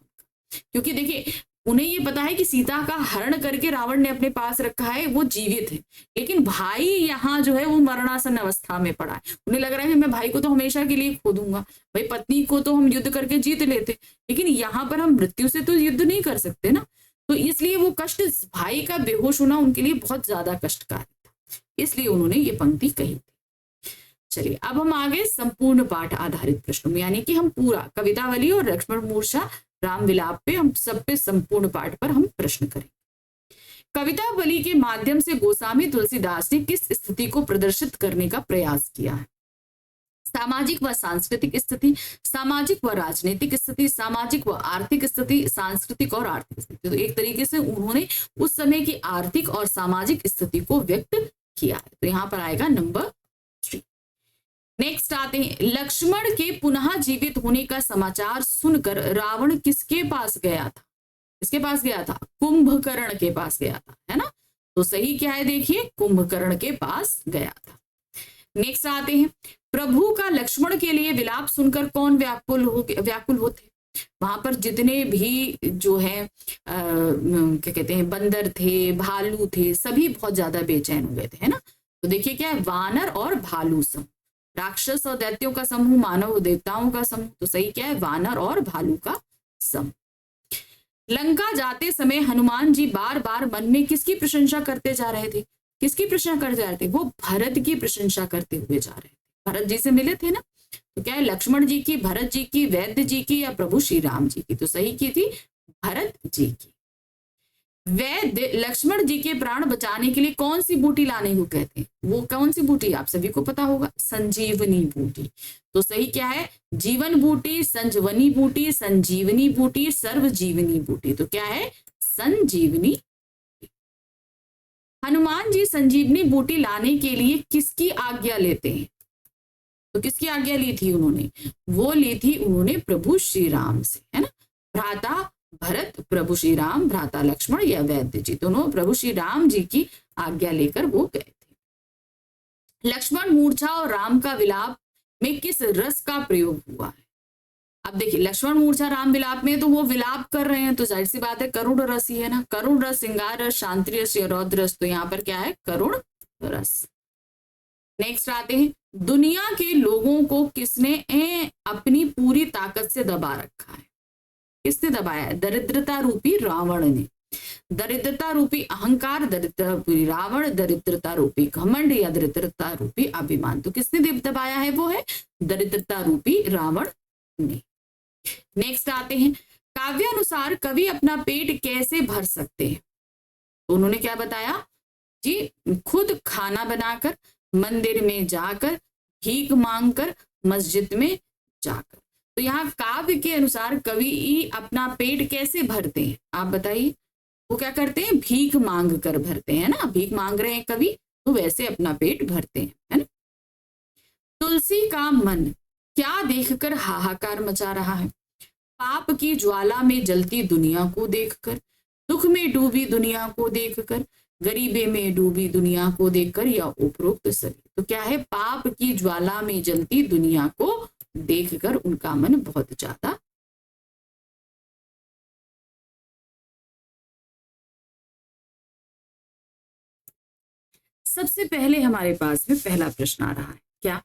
क्योंकि देखिए उन्हें ये पता है कि सीता का हरण करके रावण ने अपने पास रखा है, वो जीवित है, लेकिन भाई यहाँ जो है वो मरणासन अवस्था में पड़ा है। उन्हें लग रहा है कि मैं भाई को तो हमेशा के लिए खो दूंगा, भाई पत्नी को तो हम युद्ध करके जीत लेते, लेकिन यहाँ पर हम मृत्यु से तो युद्ध नहीं कर सकते ना। तो इसलिए वो कष्ट, भाई का बेहोश होना उनके लिए बहुत ज्यादा कष्टकारी था, इसलिए उन्होंने ये पंक्ति कही थी। चलिए अब हम आगे संपूर्ण पाठ आधारित प्रश्नों में, यानी कि हम पूरा कवितावली और लक्ष्मण मूर्छा राम विलाप पे, हम सब पे संपूर्ण पाठ पर हम प्रश्न करेंगे। कवितावली के माध्यम से गोस्वामी तुलसीदास ने किस स्थिति को प्रदर्शित करने का प्रयास किया है? सामाजिक व सांस्कृतिक स्थिति, सामाजिक व राजनीतिक स्थिति, सामाजिक व आर्थिक स्थिति, सांस्कृतिक और आर्थिक स्थिति। तो एक तरीके से उन्होंने उस समय की आर्थिक और सामाजिक स्थिति को व्यक्त किया है। तो यहाँ पर आएगा नंबर 3। नेक्स्ट आते हैं, लक्ष्मण के पुनः जीवित होने का समाचार सुनकर रावण किसके पास गया था? किसके पास गया था? कुंभकर्ण के पास गया था, है ना। तो सही क्या है देखिए, कुंभकर्ण के पास गया था। नेक्स्ट आते हैं, प्रभु का लक्ष्मण के लिए विलाप सुनकर कौन व्याकुल होते? वहां पर जितने भी जो है क्या कहते हैं, बंदर थे, भालू थे, सभी बहुत ज्यादा बेचैन हो गए थे, है ना। तो देखिए क्या है, वानर और भालू समूह, राक्षस और दैत्यों का समूह, मानव और देवताओं का समूह। तो सही क्या है, वानर और भालू का समूह। लंका जाते समय हनुमान जी बार बार मन में किसकी प्रशंसा करते जा रहे थे? किसकी प्रशंसा करते जा रहे थे? वो भरत की प्रशंसा करते हुए जा रहे थे। भरत जी से मिले थे ना, तो क्या है, लक्ष्मण जी की, भरत जी की, वैद्य जी की, या प्रभु श्री राम जी की? तो सही की थी भरत जी की। वैद्य लक्ष्मण जी के प्राण बचाने के लिए कौन सी बूटी लाने को कहते हैं? वो कौन सी बूटी? आप सभी को पता होगा, संजीवनी बूटी। तो सही क्या है, जीवन बूटी, संजीवनी बूटी, संजीवनी बूटी, सर्वजीवनी बूटी। तो क्या है, संजीवनी। हनुमान जी संजीवनी बूटी लाने के लिए किसकी आज्ञा लेते हैं? तो किसकी आज्ञा ली थी उन्होंने? वो ली थी उन्होंने प्रभु श्री राम से, है ना। भ्राता भरत, प्रभु श्री राम, भ्राता लक्ष्मण या वैद्य जी, दोनों प्रभु श्री राम जी की आज्ञा लेकर वो गए थे। लक्ष्मण मूर्छा और राम का विलाप में किस रस का प्रयोग हुआ है? अब देखिए, लक्ष्मण मूर्छा राम विलाप में तो वो विलाप कर रहे हैं, तो जाहिर सी बात है करुण रस ही है ना। करुण रस, श्रृंगार रस, शांति रस या रौद्र रस, तो यहाँ पर क्या है? करुण रस। नेक्स्ट आते हैं, दुनिया के लोगों को किसने अपनी पूरी ताकत से दबा रखा है? किसने दबाया है? दरिद्रता रूपी रावण ने। दरिद्रता रूपी अहंकार, दरिद्रता रूपी रावण, दरिद्रता रूपी घमंड या दरिद्रता रूपी अभिमान, तो किसने दबाया है? वो है दरिद्रता रूपी रावण ने। नेक्स्ट आते हैं, काव्यानुसार कवि अपना पेट कैसे भर सकते हैं? तो उन्होंने क्या बताया जी? खुद खाना बनाकर, मंदिर में जाकर, भीख मांगकर, मस्जिद में जाकर। तो यहाँ काव्य के अनुसार कवि अपना पेट कैसे भरते हैं? आप बताइए। वो क्या करते हैं? भीख मांग कर भरते हैं ना। भीख मांग रहे हैं कवि, तो वैसे अपना पेट भरते हैं, है ना। तुलसी का मन क्या देखकर हाहाकार मचा रहा है? पाप की ज्वाला में जलती दुनिया को देखकर, दुख में डूबी दुनिया को देखकर, गरीबे में डूबी दुनिया को देखकर, या उपरोक्त सभी। तो क्या है? पाप की ज्वाला में जलती दुनिया को देखकर उनका मन बहुत ज्यादा। सबसे पहले हमारे पास में पहला प्रश्न आ रहा है, क्या?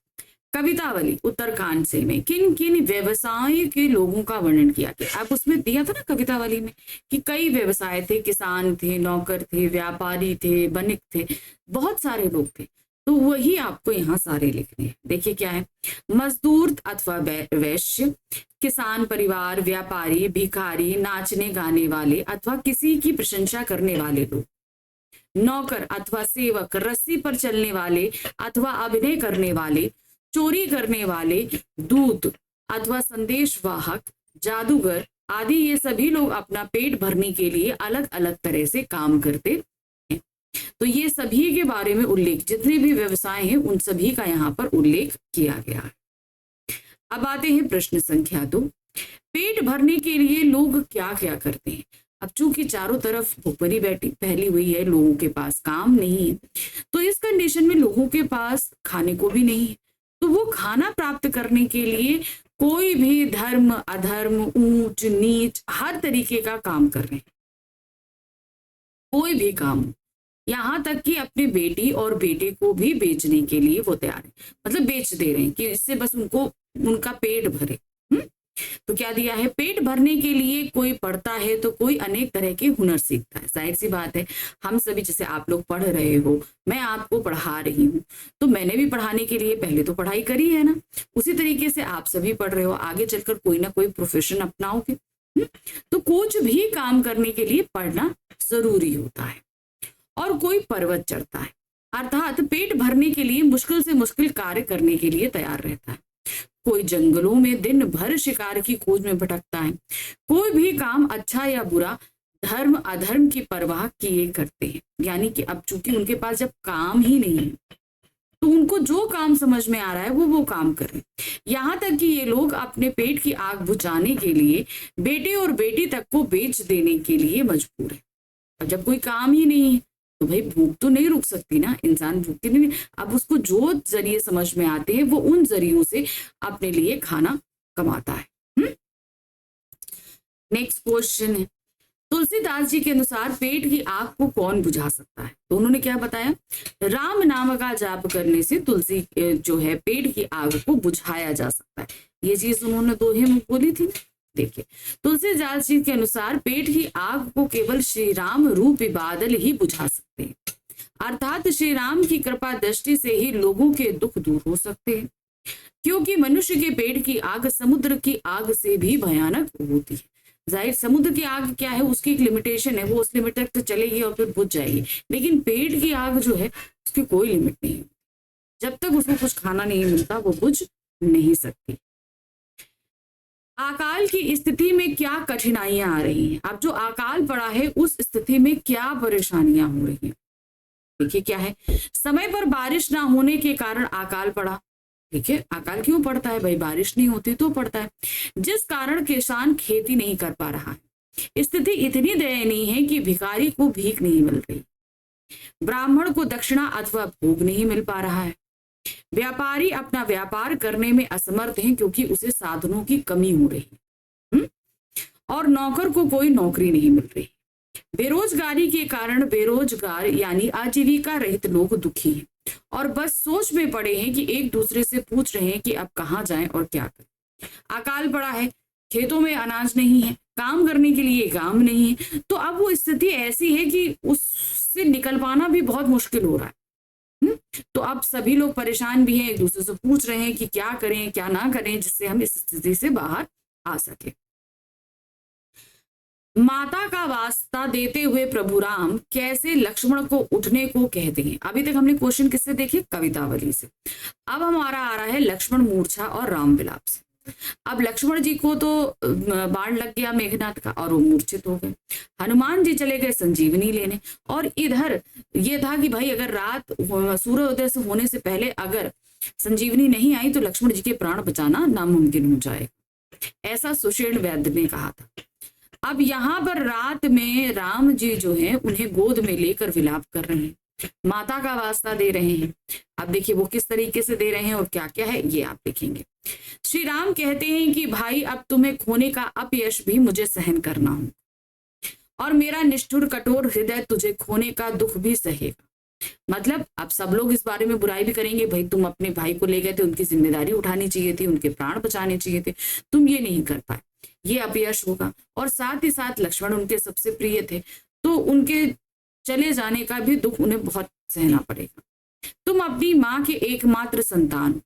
कवितावली उत्तरकांड से में किन किन व्यवसाय के लोगों का वर्णन किया गया? आप उसमें दिया था ना कवितावली में कि कई व्यवसाय थे, किसान थे, नौकर थे, व्यापारी थे, बनिक थे, बहुत सारे लोग थे। तो वही आपको यहाँ सारे लिखने हैं। देखिए क्या है? मजदूर अथवा वैश्य, किसान परिवार, व्यापारी, भिखारी, नाचने गाने वाले अथवा किसी की प्रशंसा करने वाले लोग, नौकर अथवा सेवक, रस्सी पर चलने वाले अथवा अभिनय करने वाले, चोरी करने वाले, दूत अथवा संदेश वाहक, जादूगर आदि, ये सभी लोग अपना पेट भरने के लिए अलग अलग तरह से काम करते हैं। तो ये सभी के बारे में उल्लेख, जितने भी व्यवसाय हैं उन सभी का यहाँ पर उल्लेख किया गया है। अब आते हैं प्रश्न संख्या 2। पेट भरने के लिए लोग क्या क्या करते हैं? अब चूंकि चारों तरफ भुखमरी फैली हुई है, लोगों के पास काम नहीं है, तो इस कंडीशन में लोगों के पास खाने को भी नहीं है, तो वो खाना प्राप्त करने के लिए कोई भी धर्म अधर्म, ऊंच नीच, हर तरीके का काम कर रहे हैं। कोई भी काम, यहाँ तक कि अपनी बेटी और बेटे को भी बेचने के लिए वो तैयार है, मतलब बेच दे रहे हैं कि इससे बस उनको उनका पेट भरे। तो क्या दिया है? पेट भरने के लिए कोई पढ़ता है तो कोई अनेक तरह के हुनर सीखता है। जाहिर सी बात है, हम सभी, जैसे आप लोग पढ़ रहे हो, मैं आपको पढ़ा रही हूँ, तो मैंने भी पढ़ाने के लिए पहले तो पढ़ाई करी है ना। उसी तरीके से आप सभी पढ़ रहे हो, आगे चलकर कोई ना कोई प्रोफेशन अपनाओगे। तो कुछ भी काम करने के लिए पढ़ना जरूरी होता है। और कोई पर्वत चढ़ता है, अर्थात पेट भरने के लिए मुश्किल से मुश्किल कार्य करने के लिए तैयार रहता है। कोई जंगलों में दिन भर शिकार की खोज में भटकता है। कोई भी काम, अच्छा या बुरा, धर्म अधर्म की परवाह किए करते हैं। यानी कि अब चूंकि उनके पास जब काम ही नहीं है, तो उनको जो काम समझ में आ रहा है वो काम करें। यहाँ तक कि ये लोग अपने पेट की आग बुझाने के लिए बेटे और बेटी तक को बेच देने के लिए मजबूर है। अब जब कोई काम ही नहीं है तो भाई भूख तो नहीं रुक सकती ना, इंसान भूख नहीं। अब उसको जो जरिए समझ में आते हैं वो उन जरियों से अपने लिए खाना कमाता है। नेक्स्ट क्वेश्चन है, तुलसीदास जी के अनुसार पेट की आग को कौन बुझा सकता है? तो उन्होंने क्या बताया? राम नाम का जाप करने से तुलसी जो है पेट की आग को बुझाया जा सकता है। ये चीज उन्होंने दोहे में बोली थी। देखिए, तुलसीदास जी के अनुसार पेट की आग को केवल श्री राम रूपी बादल ही बुझा सकते हैं, अर्थात श्री राम की कृपा दृष्टि से ही लोगों के दुख दूर हो सकते हैं। क्योंकि मनुष्य के पेट की आग समुद्र की आग से भी भयानक होती है। जाहिर, समुद्र की आग क्या है, उसकी एक लिमिटेशन है, वो उस लिमिट तक तो चलेगी और फिर बुझ जाएगी। लेकिन पेट की आग जो है उसकी कोई लिमिट नहीं है, जब तक उसको कुछ खाना नहीं मिलता वो बुझ नहीं सकती। अकाल की स्थिति में क्या कठिनाइयां आ रही हैं? अब जो अकाल पड़ा है उस स्थिति में क्या परेशानियां हो रही हैं? देखिए क्या है, समय पर बारिश ना होने के कारण अकाल पड़ा। देखिए, अकाल क्यों पड़ता है भाई? बारिश नहीं होती तो पड़ता है, जिस कारण किसान खेती नहीं कर पा रहा है। स्थिति इतनी दयनीय है कि भिखारी को भीख नहीं मिल रही, ब्राह्मण को दक्षिणा अथवा भोग नहीं मिल पा रहा है, व्यापारी अपना व्यापार करने में असमर्थ है क्योंकि उसे साधनों की कमी हो रही है। और नौकर को कोई नौकरी नहीं मिल रही। बेरोजगारी के कारण बेरोजगार यानी आजीविका रहित लोग दुखी हैं और बस सोच में पड़े हैं कि एक दूसरे से पूछ रहे हैं कि अब कहाँ जाएं और क्या करें। अकाल पड़ा है, खेतों में अनाज नहीं है, काम करने के लिए काम नहीं है, तो अब वो स्थिति ऐसी है कि उससे निकल पाना भी बहुत मुश्किल हो रहा है। तो अब सभी लोग परेशान भी हैं, एक दूसरे से पूछ रहे हैं कि क्या करें क्या ना करें जिससे हम इस स्थिति से बाहर आ सके। माता का वास्ता देते हुए प्रभु राम कैसे लक्ष्मण को उठने को कहते हैं। अभी तक हमने क्वेश्चन किससे देखे, कवितावली से। अब हमारा आ रहा है लक्ष्मण मूर्छा और राम विलाप से। अब लक्ष्मण जी को तो बाण लग गया मेघनाथ का और वो मूर्छित हो गए। हनुमान जी चले गए संजीवनी लेने, और इधर ये था कि भाई अगर रात सूर्योदय से होने से पहले अगर संजीवनी नहीं आई तो लक्ष्मण जी के प्राण बचाना नामुमकिन हो जाएगा, ऐसा सुषेण वैद्य ने कहा था। अब यहाँ पर रात में राम जी जो है उन्हें गोद में लेकर विलाप कर रहे हैं, माता का वास्ता दे रहे हैं। अब देखिए वो किस तरीके से दे रहे हैं और क्या क्या है ये आप देखेंगे। श्री राम कहते हैं कि भाई अब तुम्हें खोने का अपयश भी मुझे सहन करना हो और मेरा निष्ठुर कठोर हृदय तुझे खोने का दुख भी सहेगा। मतलब अब सब लोग इस बारे में बुराई भी करेंगे, भाई तुम अपने भाई को ले गए थे, उनकी जिम्मेदारी उठानी चाहिए थी, उनके प्राण बचाने चाहिए थे, तुम ये नहीं कर पाए, ये अपयश होगा। और साथ ही साथ लक्ष्मण उनके सबसे प्रिय थे, तो उनके चले जाने का भी दुख उन्हें बहुत सहना पड़ेगा। तुम अपनी माँ के एकमात्र संतान,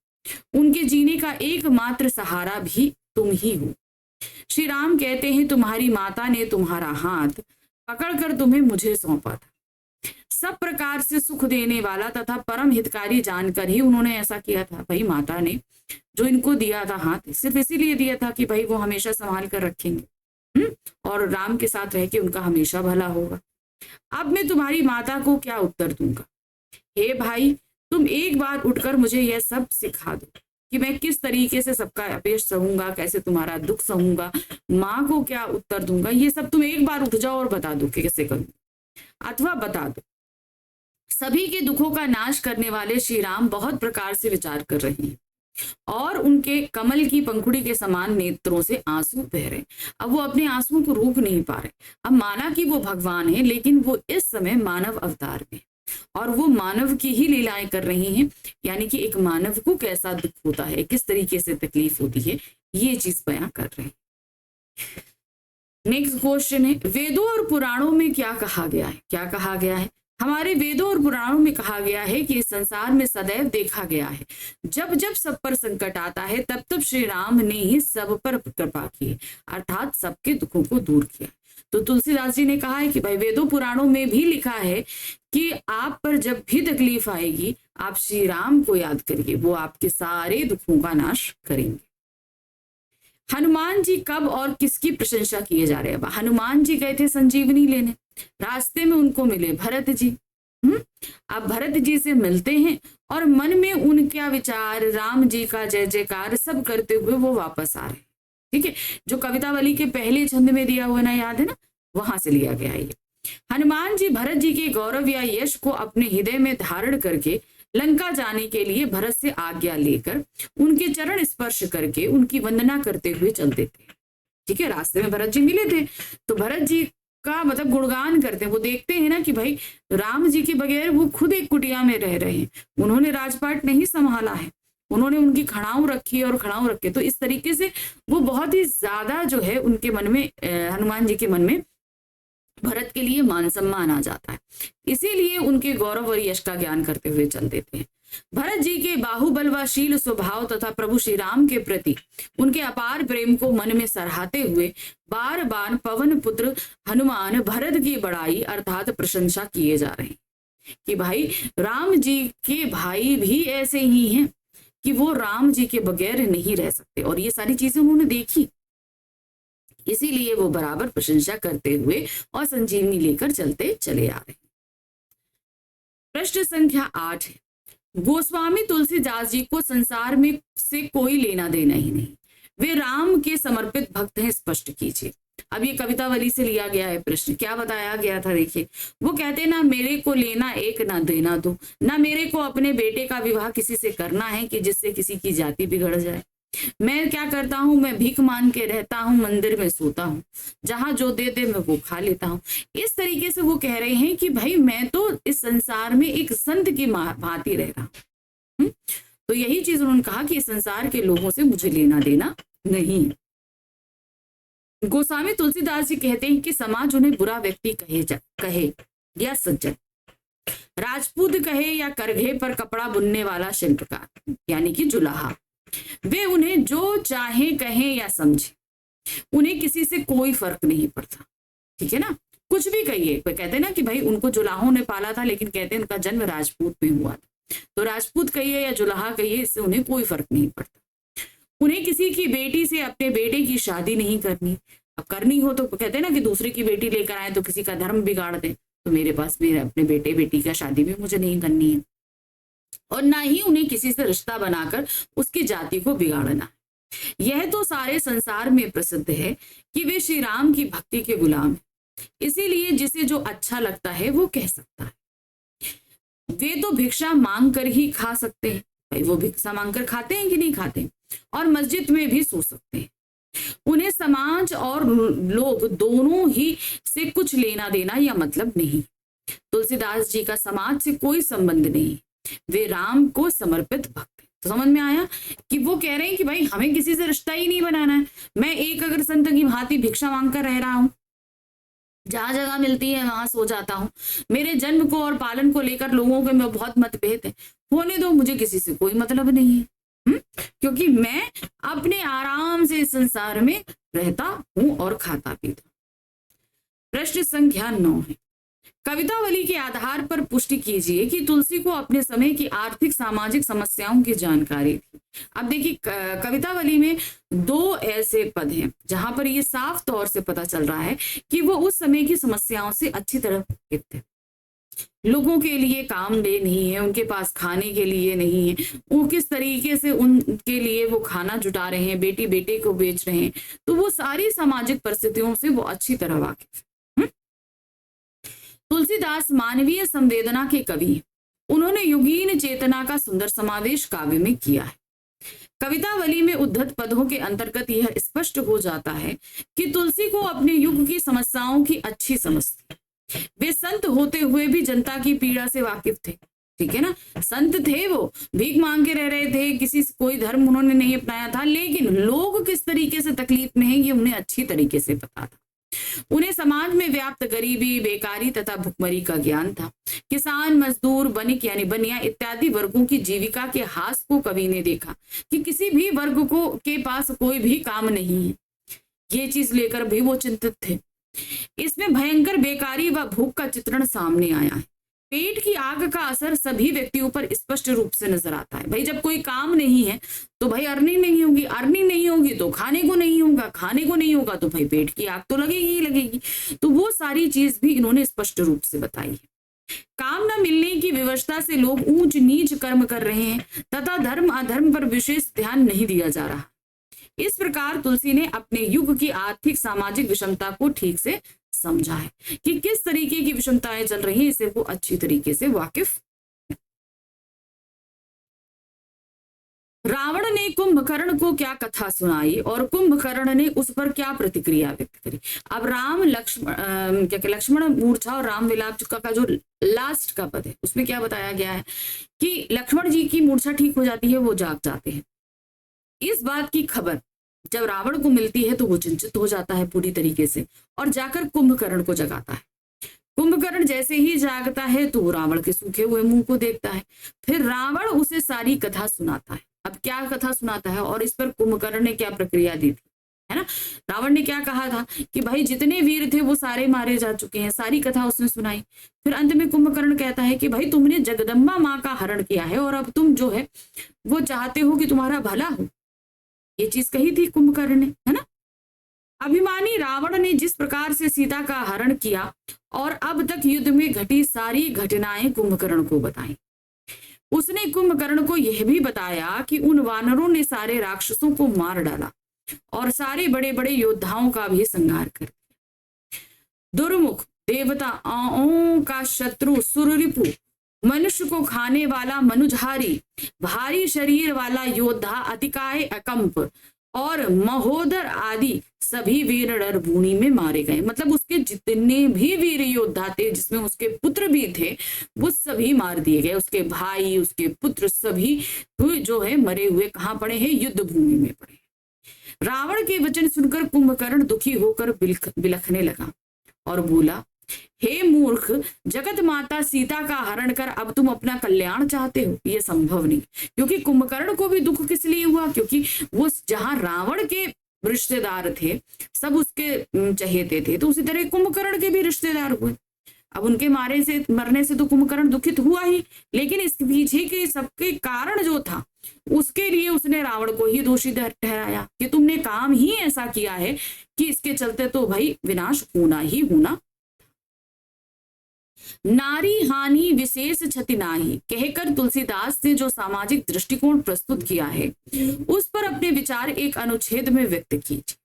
उनके जीने का एकमात्र सहारा भी तुम ही हो। श्री राम कहते हैं तुम्हारी माता ने तुम्हारा हाथ पकड़कर तुम्हें मुझे सौंपा था। सब प्रकार से सुख देने वाला तथा परम हितकारी जानकर ही उन्होंने ऐसा किया था। भाई माता ने जो इनको दिया था हाथ सिर्फ इसीलिए दिया था कि भाई वो हमेशा संभाल कर रखेंगे और राम के साथ रह के उनका हमेशा भला होगा। अब मैं तुम्हारी माता को क्या उत्तर दूंगा? हे भाई तुम एक बार उठकर मुझे यह सब सिखा दो कि मैं किस तरीके से सबका अपयश सहूंगा, कैसे तुम्हारा दुख सहूंगा, माँ को क्या उत्तर दूंगा, ये सब तुम एक बार उठ जाओ और बता दो कि कैसे करूंगा, अथवा बता दो। सभी के दुखों का नाश करने वाले श्री राम बहुत प्रकार से विचार कर रहे हैं और उनके कमल की पंखुड़ी के समान नेत्रों से आंसू बह रहे। अब वो अपने आंसुओं को रोक नहीं पा रहे। अब माना कि वो भगवान है, लेकिन वो इस समय मानव अवतार में और वो मानव की ही लीलाएं कर रही हैं, यानी कि एक मानव को कैसा दुख होता है, किस तरीके से तकलीफ होती है, ये चीज बयां कर रहे हैं। नेक्स्ट क्वेश्चन है वेदों और पुराणों में क्या कहा गया है? क्या कहा गया है? हमारे वेदों और पुराणों में कहा गया है कि इस संसार में सदैव देखा गया है जब जब सब पर संकट आता है तब तब श्री राम ने ही सब पर कृपा की, अर्थात सबके दुखों को दूर किया। तो तुलसीदास जी ने कहा है कि भाई वेदों पुराणों में भी लिखा है कि आप पर जब भी तकलीफ आएगी आप श्री राम को याद करिए, वो आपके सारे दुखों का नाश करेंगे। हनुमान जी कब और किसकी प्रशंसा किए जा रहे हैं? हनुमान जी गए थे संजीवनी लेने, रास्ते में उनको मिले भरत जी। अब भरत जी से मिलते हैं और मन में उनका विचार, राम जी का जय जयकार सब करते हुए वो वापस आ रहे हैं। ठीक है, जो कवितावली के पहले छंद में दिया हुआ ना, याद है ना, वहां से लिया गया है ये। हनुमान जी भरत जी के गौरव या यश को अपने हृदय में धारण करके लंका जाने के लिए भरत से आज्ञा लेकर उनके चरण स्पर्श करके उनकी वंदना करते हुए चलते थे। ठीक है, रास्ते में भरत जी मिले थे तो भरत जी का मतलब गुणगान करते हैं। वो देखते हैं ना कि भाई राम जी के बगैर वो खुद एक कुटिया में रह रहे हैं, उन्होंने राजपाट नहीं संभाला है, उन्होंने उनकी खड़ाऊ रखी और खड़ाऊ रखे। तो इस तरीके से वो बहुत ही ज्यादा जो है उनके मन में, हनुमान जी के मन में भरत के लिए मान सम्मान आ जाता है, इसीलिए उनके गौरव और यश का ज्ञान करते हुए चल देते हैं। भरत जी के बाहुबल व शील स्वभाव तथा प्रभु श्री राम के प्रति उनके अपार प्रेम को मन में सराहते हुए बार बार पवन पुत्र हनुमान भरत की बड़ाई अर्थात प्रशंसा किए जा रहे हैं कि भाई राम जी के भाई भी ऐसे ही हैं कि वो राम जी के बगैर नहीं रह सकते, और ये सारी चीजें उन्होंने देखी, इसीलिए वो बराबर प्रशंसा करते हुए और संजीवनी लेकर चलते चले आ रहे हैं। प्रश्न संख्या 8 है, गोस्वामी तुलसीदास जी को संसार में से कोई लेना देना ही नहीं, वे राम के समर्पित भक्त हैं, स्पष्ट कीजिए। अब ये कवितावली से लिया गया है प्रश्न। क्या बताया गया था देखिए, वो कहते ना मेरे को लेना एक ना देना दो, ना मेरे को अपने बेटे का विवाह किसी से करना है कि जिससे किसी की जाति बिगड़ जाए। मैं क्या करता हूँ, मैं भीख मांग के रहता हूँ, मंदिर में सोता हूँ, जहां जो दे दे मैं वो खा लेता हूँ। इस तरीके से वो कह रहे हैं कि भाई मैं तो इस संसार में एक संत की भांति रह रहा हूँ। तो यही चीज उन्होंने कहा कि इस संसार के लोगों से मुझे लेना देना नहीं है। गोस्वामी तुलसीदास जी कहते हैं कि समाज उन्हें बुरा व्यक्ति कहे या सज्जन, राजपूत कहे या करघे पर कपड़ा बुनने वाला शिल्पकार यानी कि जुलाहा, वे उन्हें जो चाहे कहें या समझे, उन्हें किसी से कोई फर्क नहीं पड़ता। ठीक है ना, कुछ भी कहिए। कहते हैं ना कि भाई उनको जुलाहों ने पाला था, लेकिन कहते हैं उनका जन्म राजपूत में हुआ था, तो राजपूत कहिए या जुलाहा कहिए, इससे उन्हें कोई फर्क नहीं पड़ता। उन्हें किसी की बेटी से अपने बेटे की शादी नहीं करनी। अब करनी हो तो कहते हैं ना कि दूसरे की बेटी लेकर आए तो किसी का धर्म बिगाड़ दे, तो मेरे पास भी अपने बेटे बेटी का शादी भी मुझे नहीं करनी है। और ना ही उन्हें किसी से रिश्ता बनाकर उसकी जाति को बिगाड़ना। यह तो सारे संसार में प्रसिद्ध है कि वे श्री राम की भक्ति के गुलाम हैं, इसीलिए जिसे जो अच्छा लगता है वो कह सकता है। वे तो भिक्षा मांग कर ही खा सकते हैं, भाई वो भिक्षा मांग कर खाते हैं कि नहीं खाते हैं, और मस्जिद में भी सो सकते हैं। उन्हें समाज और लोग दोनों ही से कुछ लेना देना या मतलब नहीं। तुलसीदास जी का समाज से कोई संबंध नहीं, वे राम को समर्पित भक्त हैं। तो समझ में आया कि वो कह रहे हैं कि भाई हमें किसी से रिश्ता ही नहीं बनाना है। मैं एक अगर संत की भांति भिक्षा मांग कर रह रहा हूं, जहां जगह मिलती है वहां सो जाता हूं, मेरे जन्म को और पालन को लेकर लोगों के में बहुत मतभेद है, होने दो, मुझे किसी से कोई मतलब नहीं है। क्योंकि मैं अपने आराम से इस संसार में रहता हूं और खाता पीता। प्रश्न संख्या 9 है, कवितावली के आधार पर पुष्टि कीजिए कि तुलसी को अपने समय की आर्थिक सामाजिक समस्याओं की जानकारी थी। अब देखिए कवितावली में 2 ऐसे पद हैं जहां पर ये साफ तौर से पता चल रहा है कि वो उस समय की समस्याओं से अच्छी तरह वाकिफ थे। लोगों के लिए काम दे नहीं है, उनके पास खाने के लिए नहीं है, वो किस तरीके से उनके लिए वो खाना जुटा रहे हैं, बेटी बेटे को बेच रहे हैं, तो वो सारी सामाजिक परिस्थितियों से वो अच्छी तरह वाकिफ है। तुलसीदास मानवीय संवेदना के कवि हैं, उन्होंने युगीन चेतना का सुंदर समावेश काव्य में किया है। कवितावली में उद्धत पदों के अंतर्गत यह स्पष्ट हो जाता है कि तुलसी को अपने युग की समस्याओं की अच्छी समझ थी। वे संत होते हुए भी जनता की पीड़ा से वाकिफ थे। ठीक है ना, संत थे, वो भीख मांग के रह रहे थे, किसी से कोई धर्म उन्होंने नहीं अपनाया था, लेकिन लोग किस तरीके से तकलीफ में हैं ये उन्हें अच्छी तरीके से पता था। उन्हें समाज में व्याप्त गरीबी, बेकारी तथा भुखमरी का ज्ञान था। किसान, मजदूर, वणिक यानी बनिया इत्यादि वर्गों की जीविका के हास को कवि ने देखा कि किसी भी वर्ग को के पास कोई भी काम नहीं है। ये चीज लेकर भी वो चिंतित थे। इसमें भयंकर बेकारी व भूख का चित्रण सामने आया है। पेट की आग का असर सभी व्यक्तियों पर स्पष्ट रूप से नजर आता है। भाई जब कोई काम नहीं है तो भाई अर्निंग नहीं होगी, अर्निंग नहीं होगी तो खाने को नहीं होगा, खाने को नहीं होगा तो भाई पेट की आग तो लगेगी ही लगेगी। तो वो सारी चीज भी इन्होंने स्पष्ट रूप से बताई है। काम न मिलने की विवशता से लोग ऊंच नीच कर्म कर रहे हैं तथा धर्म अधर्म पर विशेष ध्यान नहीं दिया जा रहा। इस प्रकार तुलसी ने अपने युग की आर्थिक सामाजिक विषमता को ठीक से समझा है कि किस तरीके की विषमताएं चल रही हैं, इसे वो अच्छी तरीके से वाकिफ। रावण ने कुंभकर्ण को क्या कथा सुनाई और कुंभकर्ण ने उस पर क्या प्रतिक्रिया व्यक्त करी। अब राम लक्ष्मण मूर्छा और राम विलाप का जो लास्ट का पद है उसमें क्या बताया गया है कि लक्ष्मण जी की मूर्छा ठीक हो जाती है, वो जाग जाते हैं। इस बात की खबर जब रावण को मिलती है तो वो चिंतित हो जाता है पूरी तरीके से और जाकर कुंभकर्ण को जगाता है। कुंभकर्ण जैसे ही जागता है तो वो रावण के सूखे हुए मुंह को देखता है। फिर रावण उसे सारी कथा सुनाता है। अब क्या कथा सुनाता है और इस पर कुंभकर्ण ने क्या प्रक्रिया दी थी, है ना। रावण ने क्या कहा था कि भाई जितने वीर थे वो सारे मारे जा चुके हैं, सारी कथा उसने सुनाई। फिर अंत में कुंभकर्ण कहता है कि भाई तुमने जगदम्बा माँ का हरण किया है और अब तुम जो है वो चाहते हो कि तुम्हारा भला हो, ये चीज कही थी कुंभकर्ण ने, है ना। अभिमानी रावण ने जिस प्रकार से सीता का हरण किया और अब तक युद्ध में घटी सारी घटनाएं कुंभकर्ण को बताई। उसने कुंभकर्ण को यह भी बताया कि उन वानरों ने सारे राक्षसों को मार डाला और सारे बड़े बड़े योद्धाओं का भी संहार कर दिया। दुर्मुख देवताओं का शत्रु सुररिपु, मनुष्य को खाने वाला मनुझारी, भारी शरीर वाला योद्धा अतिकाय अकंप और महोदर आदि सभी वीर रणभूमि में मारे गए। मतलब उसके जितने भी वीर योद्धा थे, जिसमें उसके पुत्र भी थे, वो सभी मार दिए गए। उसके भाई, उसके पुत्र सभी जो है मरे हुए कहाँ पड़े हैं? युद्ध भूमि में पड़े हैं। रावण के वचन सुनकर कुंभकर्ण दुखी होकर बिलखने लगा और बोला, हे मूर्ख, जगत माता सीता का हरण कर अब तुम अपना कल्याण चाहते हो? ये संभव नहीं। क्योंकि कुंभकर्ण को भी दुख किस लिए हुआ? क्योंकि वो जहां रावण के रिश्तेदार थे, सब उसके चहेते थे, तो उसी तरह कुंभकर्ण के भी रिश्तेदार हुए। अब उनके मरने से तो कुंभकर्ण दुखित हुआ ही, लेकिन इस पीछे के सबके कारण जो था, उसके लिए उसने रावण को ही दोषी ठहराया कि तुमने काम ही ऐसा किया है कि इसके चलते तो भाई विनाश होना ही होना। नारी हानि विशेष क्षति नाही कहकर तुलसीदास ने जो सामाजिक दृष्टिकोण प्रस्तुत किया है, उस पर अपने विचार एक अनुच्छेद में व्यक्त कीजिए।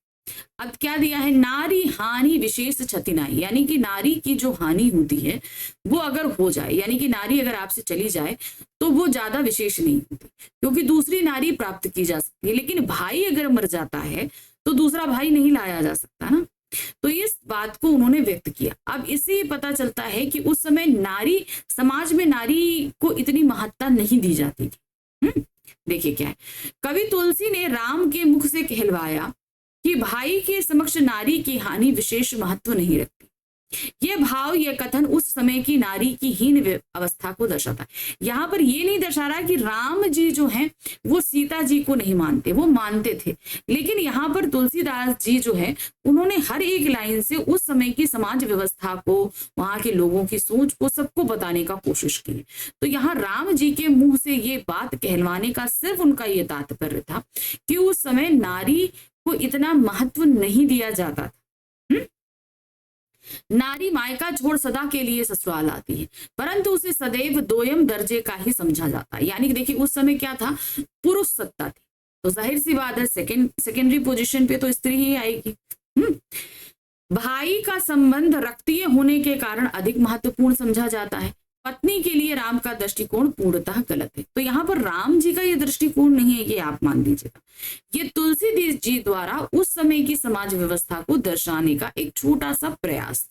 अब क्या दिया है? नारी हानि विशेष क्षति नाही, यानी कि नारी की जो हानि होती है वो अगर हो जाए, यानी कि नारी अगर आपसे चली जाए तो वो ज्यादा विशेष नहीं होती, क्योंकि दूसरी नारी प्राप्त की जा सकती है। लेकिन भाई अगर मर जाता है तो दूसरा भाई नहीं लाया जा सकता ना। तो इस बात को उन्होंने व्यक्त किया। अब इससे पता चलता है कि उस समय नारी, समाज में नारी को इतनी महत्ता नहीं दी जाती थी। देखिए क्या है, कवि तुलसी ने राम के मुख से कहलवाया कि भाई के समक्ष नारी की हानि विशेष महत्व नहीं रखती। ये भाव, ये कथन उस समय की नारी की हीन अवस्था को दर्शाता है। यहाँ पर ये नहीं दर्शा रहा कि राम जी जो हैं वो सीता जी को नहीं मानते, वो मानते थे। लेकिन यहाँ पर तुलसीदास जी जो है, उन्होंने हर एक लाइन से उस समय की समाज व्यवस्था को, वहां के लोगों की सोच को, सबको बताने का कोशिश की। तो यहाँ राम जी के मुंह से ये बात कहलवाने का सिर्फ उनका ये तात्पर्य था कि उस समय नारी को इतना महत्व नहीं दिया जाता था। नारी मायका छोड़ सदा के लिए ससुराल आती है, परंतु उसे सदैव दोयम दर्जे का ही समझा जाता है। यानी कि देखिए उस समय क्या था, पुरुष सत्ता थी, तो जाहिर सी बात है सेकेंडरी पोजीशन पे तो स्त्री ही आएगी। भाई का संबंध रक्तीय होने के कारण अधिक महत्वपूर्ण समझा जाता है। पत्नी के लिए राम का दृष्टिकोण पूर्णतः गलत है। तो यहाँ पर राम जी का ये दृष्टिकोण नहीं है, ये आप मान लीजिएगा। ये तुलसीदास जी द्वारा उस समय की समाज व्यवस्था को दर्शाने का एक छोटा सा प्रयास।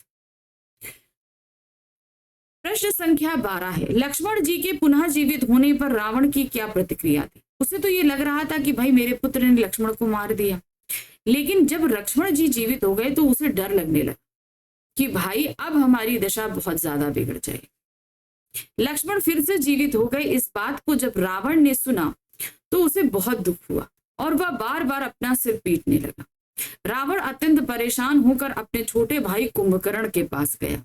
प्रश्न संख्या 12 है, लक्ष्मण जी के पुनः जीवित होने पर रावण की क्या प्रतिक्रिया थी? उसे तो ये लग रहा था कि भाई मेरे पुत्र ने लक्ष्मण को मार दिया, लेकिन जब लक्ष्मण जी जीवित हो गए तो उसे डर लगने लगा कि भाई अब हमारी दशा बहुत ज्यादा बिगड़ जाएगी। लक्ष्मण फिर से जीवित हो गए। इस बात को जब रावण ने सुना तो उसे बहुत दुख हुआ और वह बार बार अपना सिर पीटने लगा। रावण अत्यंत परेशान होकर अपने छोटे भाई कुंभकर्ण के पास गया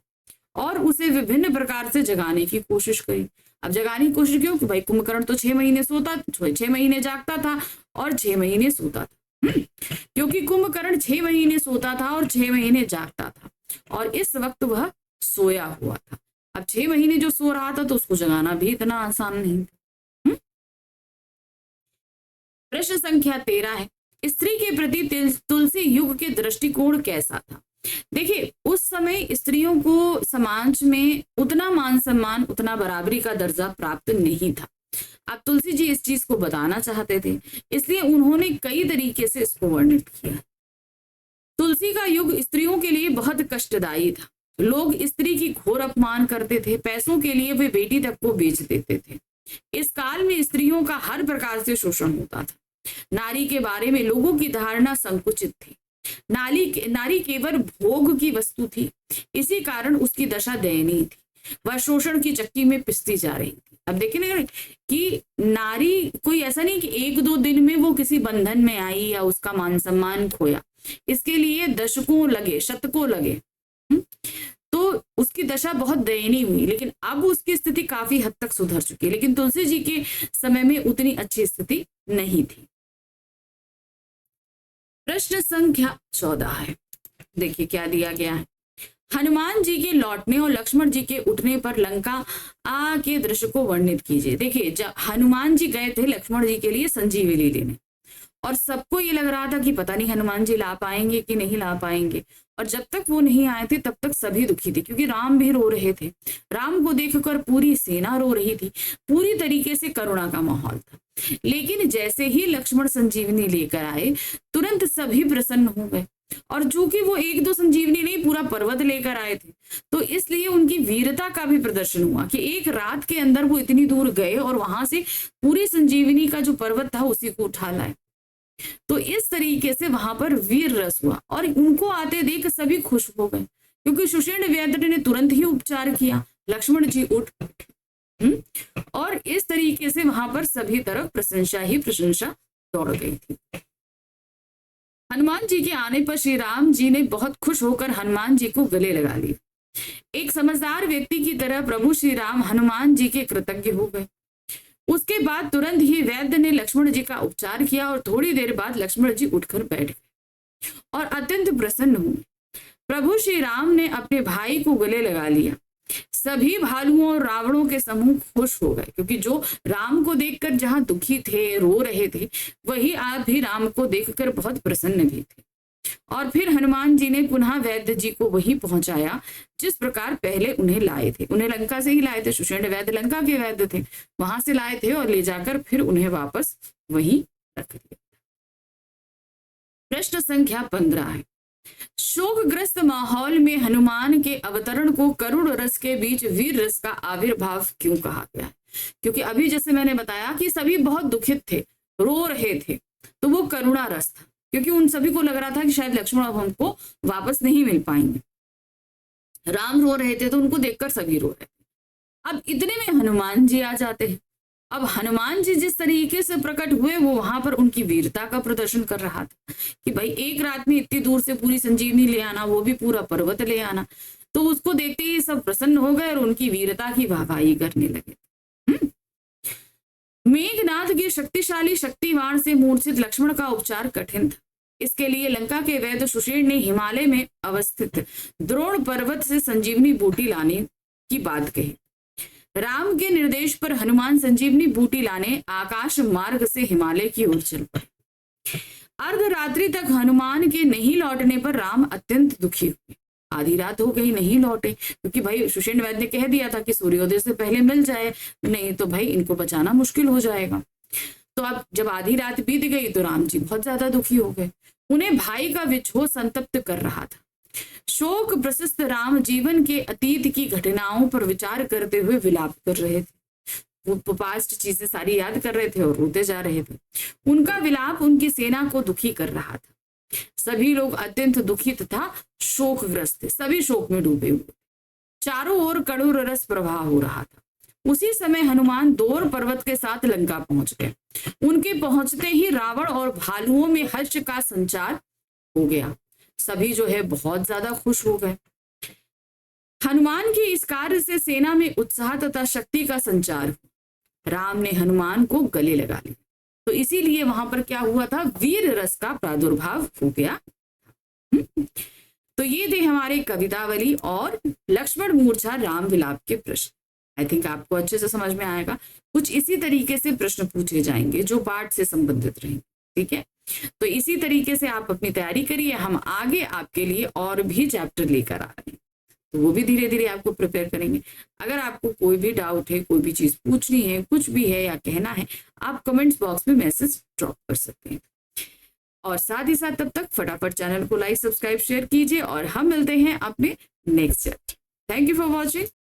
और उसे विभिन्न प्रकार से जगाने की कोशिश करी। अब जगाने की कोशिश क्यों? कि भाई कुंभकर्ण तो 6 महीने सोता, 6 महीने जागता था और 6 महीने सोता था। क्योंकि कुंभकर्ण 6 महीने सोता था और 6 महीने जागता था, और इस वक्त वह सोया हुआ था। अब 6 महीने जो सो रहा था तो उसको जगाना भी इतना आसान नहीं था। प्रश्न संख्या 13 है, स्त्री के प्रति तुलसी युग के दृष्टिकोण कैसा था? देखिए उस समय स्त्रियों को समाज में उतना मान सम्मान, उतना बराबरी का दर्जा प्राप्त नहीं था। अब तुलसी जी इस चीज को बताना चाहते थे, इसलिए उन्होंने कई तरीके से इसको वर्णित किया। तुलसी का युग स्त्रियों के लिए बहुत कष्टदायी था। लोग स्त्री की घोर अपमान करते थे, पैसों के लिए वे बेटी तक को बेच देते थे। इस काल में स्त्रियों का हर प्रकार से शोषण होता था। नारी के बारे में लोगों की धारणा संकुचित थी। नारी केवल भोग की वस्तु थी, इसी कारण उसकी दशा दयनीय थी। वह शोषण की चक्की में पिसती जा रही थी। अब देखिए ना कि नारी कोई ऐसा नहीं कि 1-2 दिन में वो किसी बंधन में आई या उसका मान सम्मान खोया, इसके लिए दशकों लगे, शतकों लगे। तो उसकी दशा बहुत दयनीय हुई, लेकिन अब उसकी स्थिति काफी हद तक सुधर चुकी है। लेकिन तुलसी जी के समय में उतनी अच्छी स्थिति नहीं थी। प्रश्न संख्या 14 है, देखिए क्या दिया गया है। हनुमान जी के लौटने और लक्ष्मण जी के उठने पर लंका के दृश्य को वर्णित कीजिए। देखिए जब हनुमान जी गए थे लक्ष्मण जी के लिए संजीवनी लेने, और सबको ये लग रहा था कि पता नहीं हनुमान जी ला पाएंगे कि नहीं ला पाएंगे। और जब तक वो नहीं आए थे तब तक सभी दुखी थे, क्योंकि राम भी रो रहे थे। राम को देखकर पूरी सेना रो रही थी, पूरी तरीके से करुणा का माहौल था। लेकिन जैसे ही लक्ष्मण संजीवनी लेकर आए, तुरंत सभी प्रसन्न हो गए। और चूंकि वो एक दो संजीवनी नहीं, पूरा पर्वत लेकर आए थे, तो इसलिए उनकी वीरता का भी प्रदर्शन हुआ कि एक रात के अंदर वो इतनी दूर गए और वहां से पूरी संजीवनी का जो पर्वत था उसी को उठा लाए। तो इस तरीके से वहां पर वीर रस हुआ और उनको आते देख सभी खुश हो गए, क्योंकि सुषेण वैद्य ने तुरंत ही उपचार किया, लक्ष्मण जी उठ बैठे। और इस तरीके से वहां पर सभी तरफ प्रशंसा ही प्रशंसा दौड़ गई थी। हनुमान जी के आने पर श्री राम जी ने बहुत खुश होकर हनुमान जी को गले लगा लिया। एक समझदार व्यक्ति की तरह प्रभु श्री राम हनुमान जी के कृतज्ञ हो गए। उसके बाद तुरंत ही वैद्य ने लक्ष्मण जी का उपचार किया और थोड़ी देर बाद लक्ष्मण जी उठकर बैठ गए और अत्यंत प्रसन्न हुए। प्रभु श्री राम ने अपने भाई को गले लगा लिया। सभी भालुओं और रावणों के समूह खुश हो गए, क्योंकि जो राम को देखकर जहां दुखी थे, रो रहे थे, वही आप भी राम को देखकर बहुत प्रसन्न भी थे। और फिर हनुमान जी ने पुनः वैद्य जी को वही पहुंचाया जिस प्रकार पहले उन्हें लाए थे। उन्हें लंका से ही लाए थे, सुषेण वैद्य लंका के वैद्य थे, वहां से लाए थे और ले जाकर फिर उन्हें वापस वहीं रख दिया। प्रश्न संख्या 15 है, शोकग्रस्त माहौल में हनुमान के अवतरण को करुण रस के बीच वीर रस का आविर्भाव क्यों कहा गया है? क्योंकि अभी जैसे मैंने बताया कि सभी बहुत दुखित थे, रो रहे थे, तो वो करुणा रस था, क्योंकि उन सभी को लग रहा था कि शायद लक्ष्मण अब हमको वापस नहीं मिल पाएंगे। राम रो रहे थे तो उनको देखकर सभी रो रहे थे। अब इतने में हनुमान जी आ जाते हैं। अब हनुमान जी जिस तरीके से प्रकट हुए, वो वहां पर उनकी वीरता का प्रदर्शन कर रहा था कि भाई एक रात में इतनी दूर से पूरी संजीवनी ले आना, वो भी पूरा पर्वत ले आना। तो उसको देखते ही सब प्रसन्न हो गए और उनकी वीरता की वाहवाही करने लगे। मेघनाथ के शक्तिशाली शक्तिवाण से मूर्छित लक्ष्मण का उपचार कठिन था। इसके लिए लंका के वैद्य सुषेण ने हिमालय में अवस्थित द्रोण पर्वत से संजीवनी बूटी लाने की बात कही। राम के निर्देश पर हनुमान संजीवनी बूटी लाने आकाश मार्ग से हिमालय की ओर चल पड़े। अर्धरात्रि तक हनुमान के नहीं लौटने पर राम अत्यंत दुखी हुए। आधी रात हो गई, नहीं लौटे, क्योंकि भाई सुषेण वैद्य ने कह दिया था कि सूर्योदय से पहले मिल जाए, नहीं तो भाई इनको बचाना मुश्किल हो जाएगा। तो अब जब आधी रात बीत गई तो राम जी बहुत ज्यादा दुखी हो गए। उन्हें भाई का विछोह संतप्त कर रहा था। शोक प्रशस्त राम जीवन के अतीत की घटनाओं पर विचार करते हुए विलाप कर रहे थे। वो पास्ट चीजें सारी याद कर रहे थे और रोते जा रहे थे। उनका विलाप उनकी सेना को दुखी कर रहा था। सभी लोग अत्यंत दुखी तथा शोकग्रस्त थे, सभी शोक में डूबे हुए। चारों ओर कड़ूर रस प्रवाह हो रहा था। उसी समय हनुमान दौर पर्वत के साथ लंका पहुंच गए। उनके पहुंचते ही रावण और भालुओं में हर्ष का संचार हो गया। सभी जो है बहुत ज्यादा खुश हो गए। हनुमान के इस कार्य से सेना में उत्साह तथा शक्ति का संचार हुआ। राम ने हनुमान को गले लगा लिया, तो इसीलिए वहां पर क्या हुआ था, वीर रस का प्रादुर्भाव हो गया। तो ये थे हमारे कवितावली और लक्ष्मण मूर्छा राम विलाप के प्रश्न। आई थिंक आपको अच्छे से समझ में आएगा। कुछ इसी तरीके से प्रश्न पूछे जाएंगे जो पाठ से संबंधित रहेंगे, ठीक है। तो इसी तरीके से आप अपनी तैयारी करिए। हम आगे आपके लिए और भी चैप्टर लेकर आ रहे हैं, तो वो भी धीरे धीरे आपको प्रिपेयर करेंगे। अगर आपको कोई भी डाउट है, कोई भी चीज पूछनी है, कुछ भी है या कहना है, आप कमेंट्स बॉक्स में मैसेज ड्रॉप कर सकते हैं। और साथ ही साथ तब तक फटाफट चैनल को लाइक, सब्सक्राइब, शेयर कीजिए और हम मिलते हैं अपने next chapter. Thank you for watching.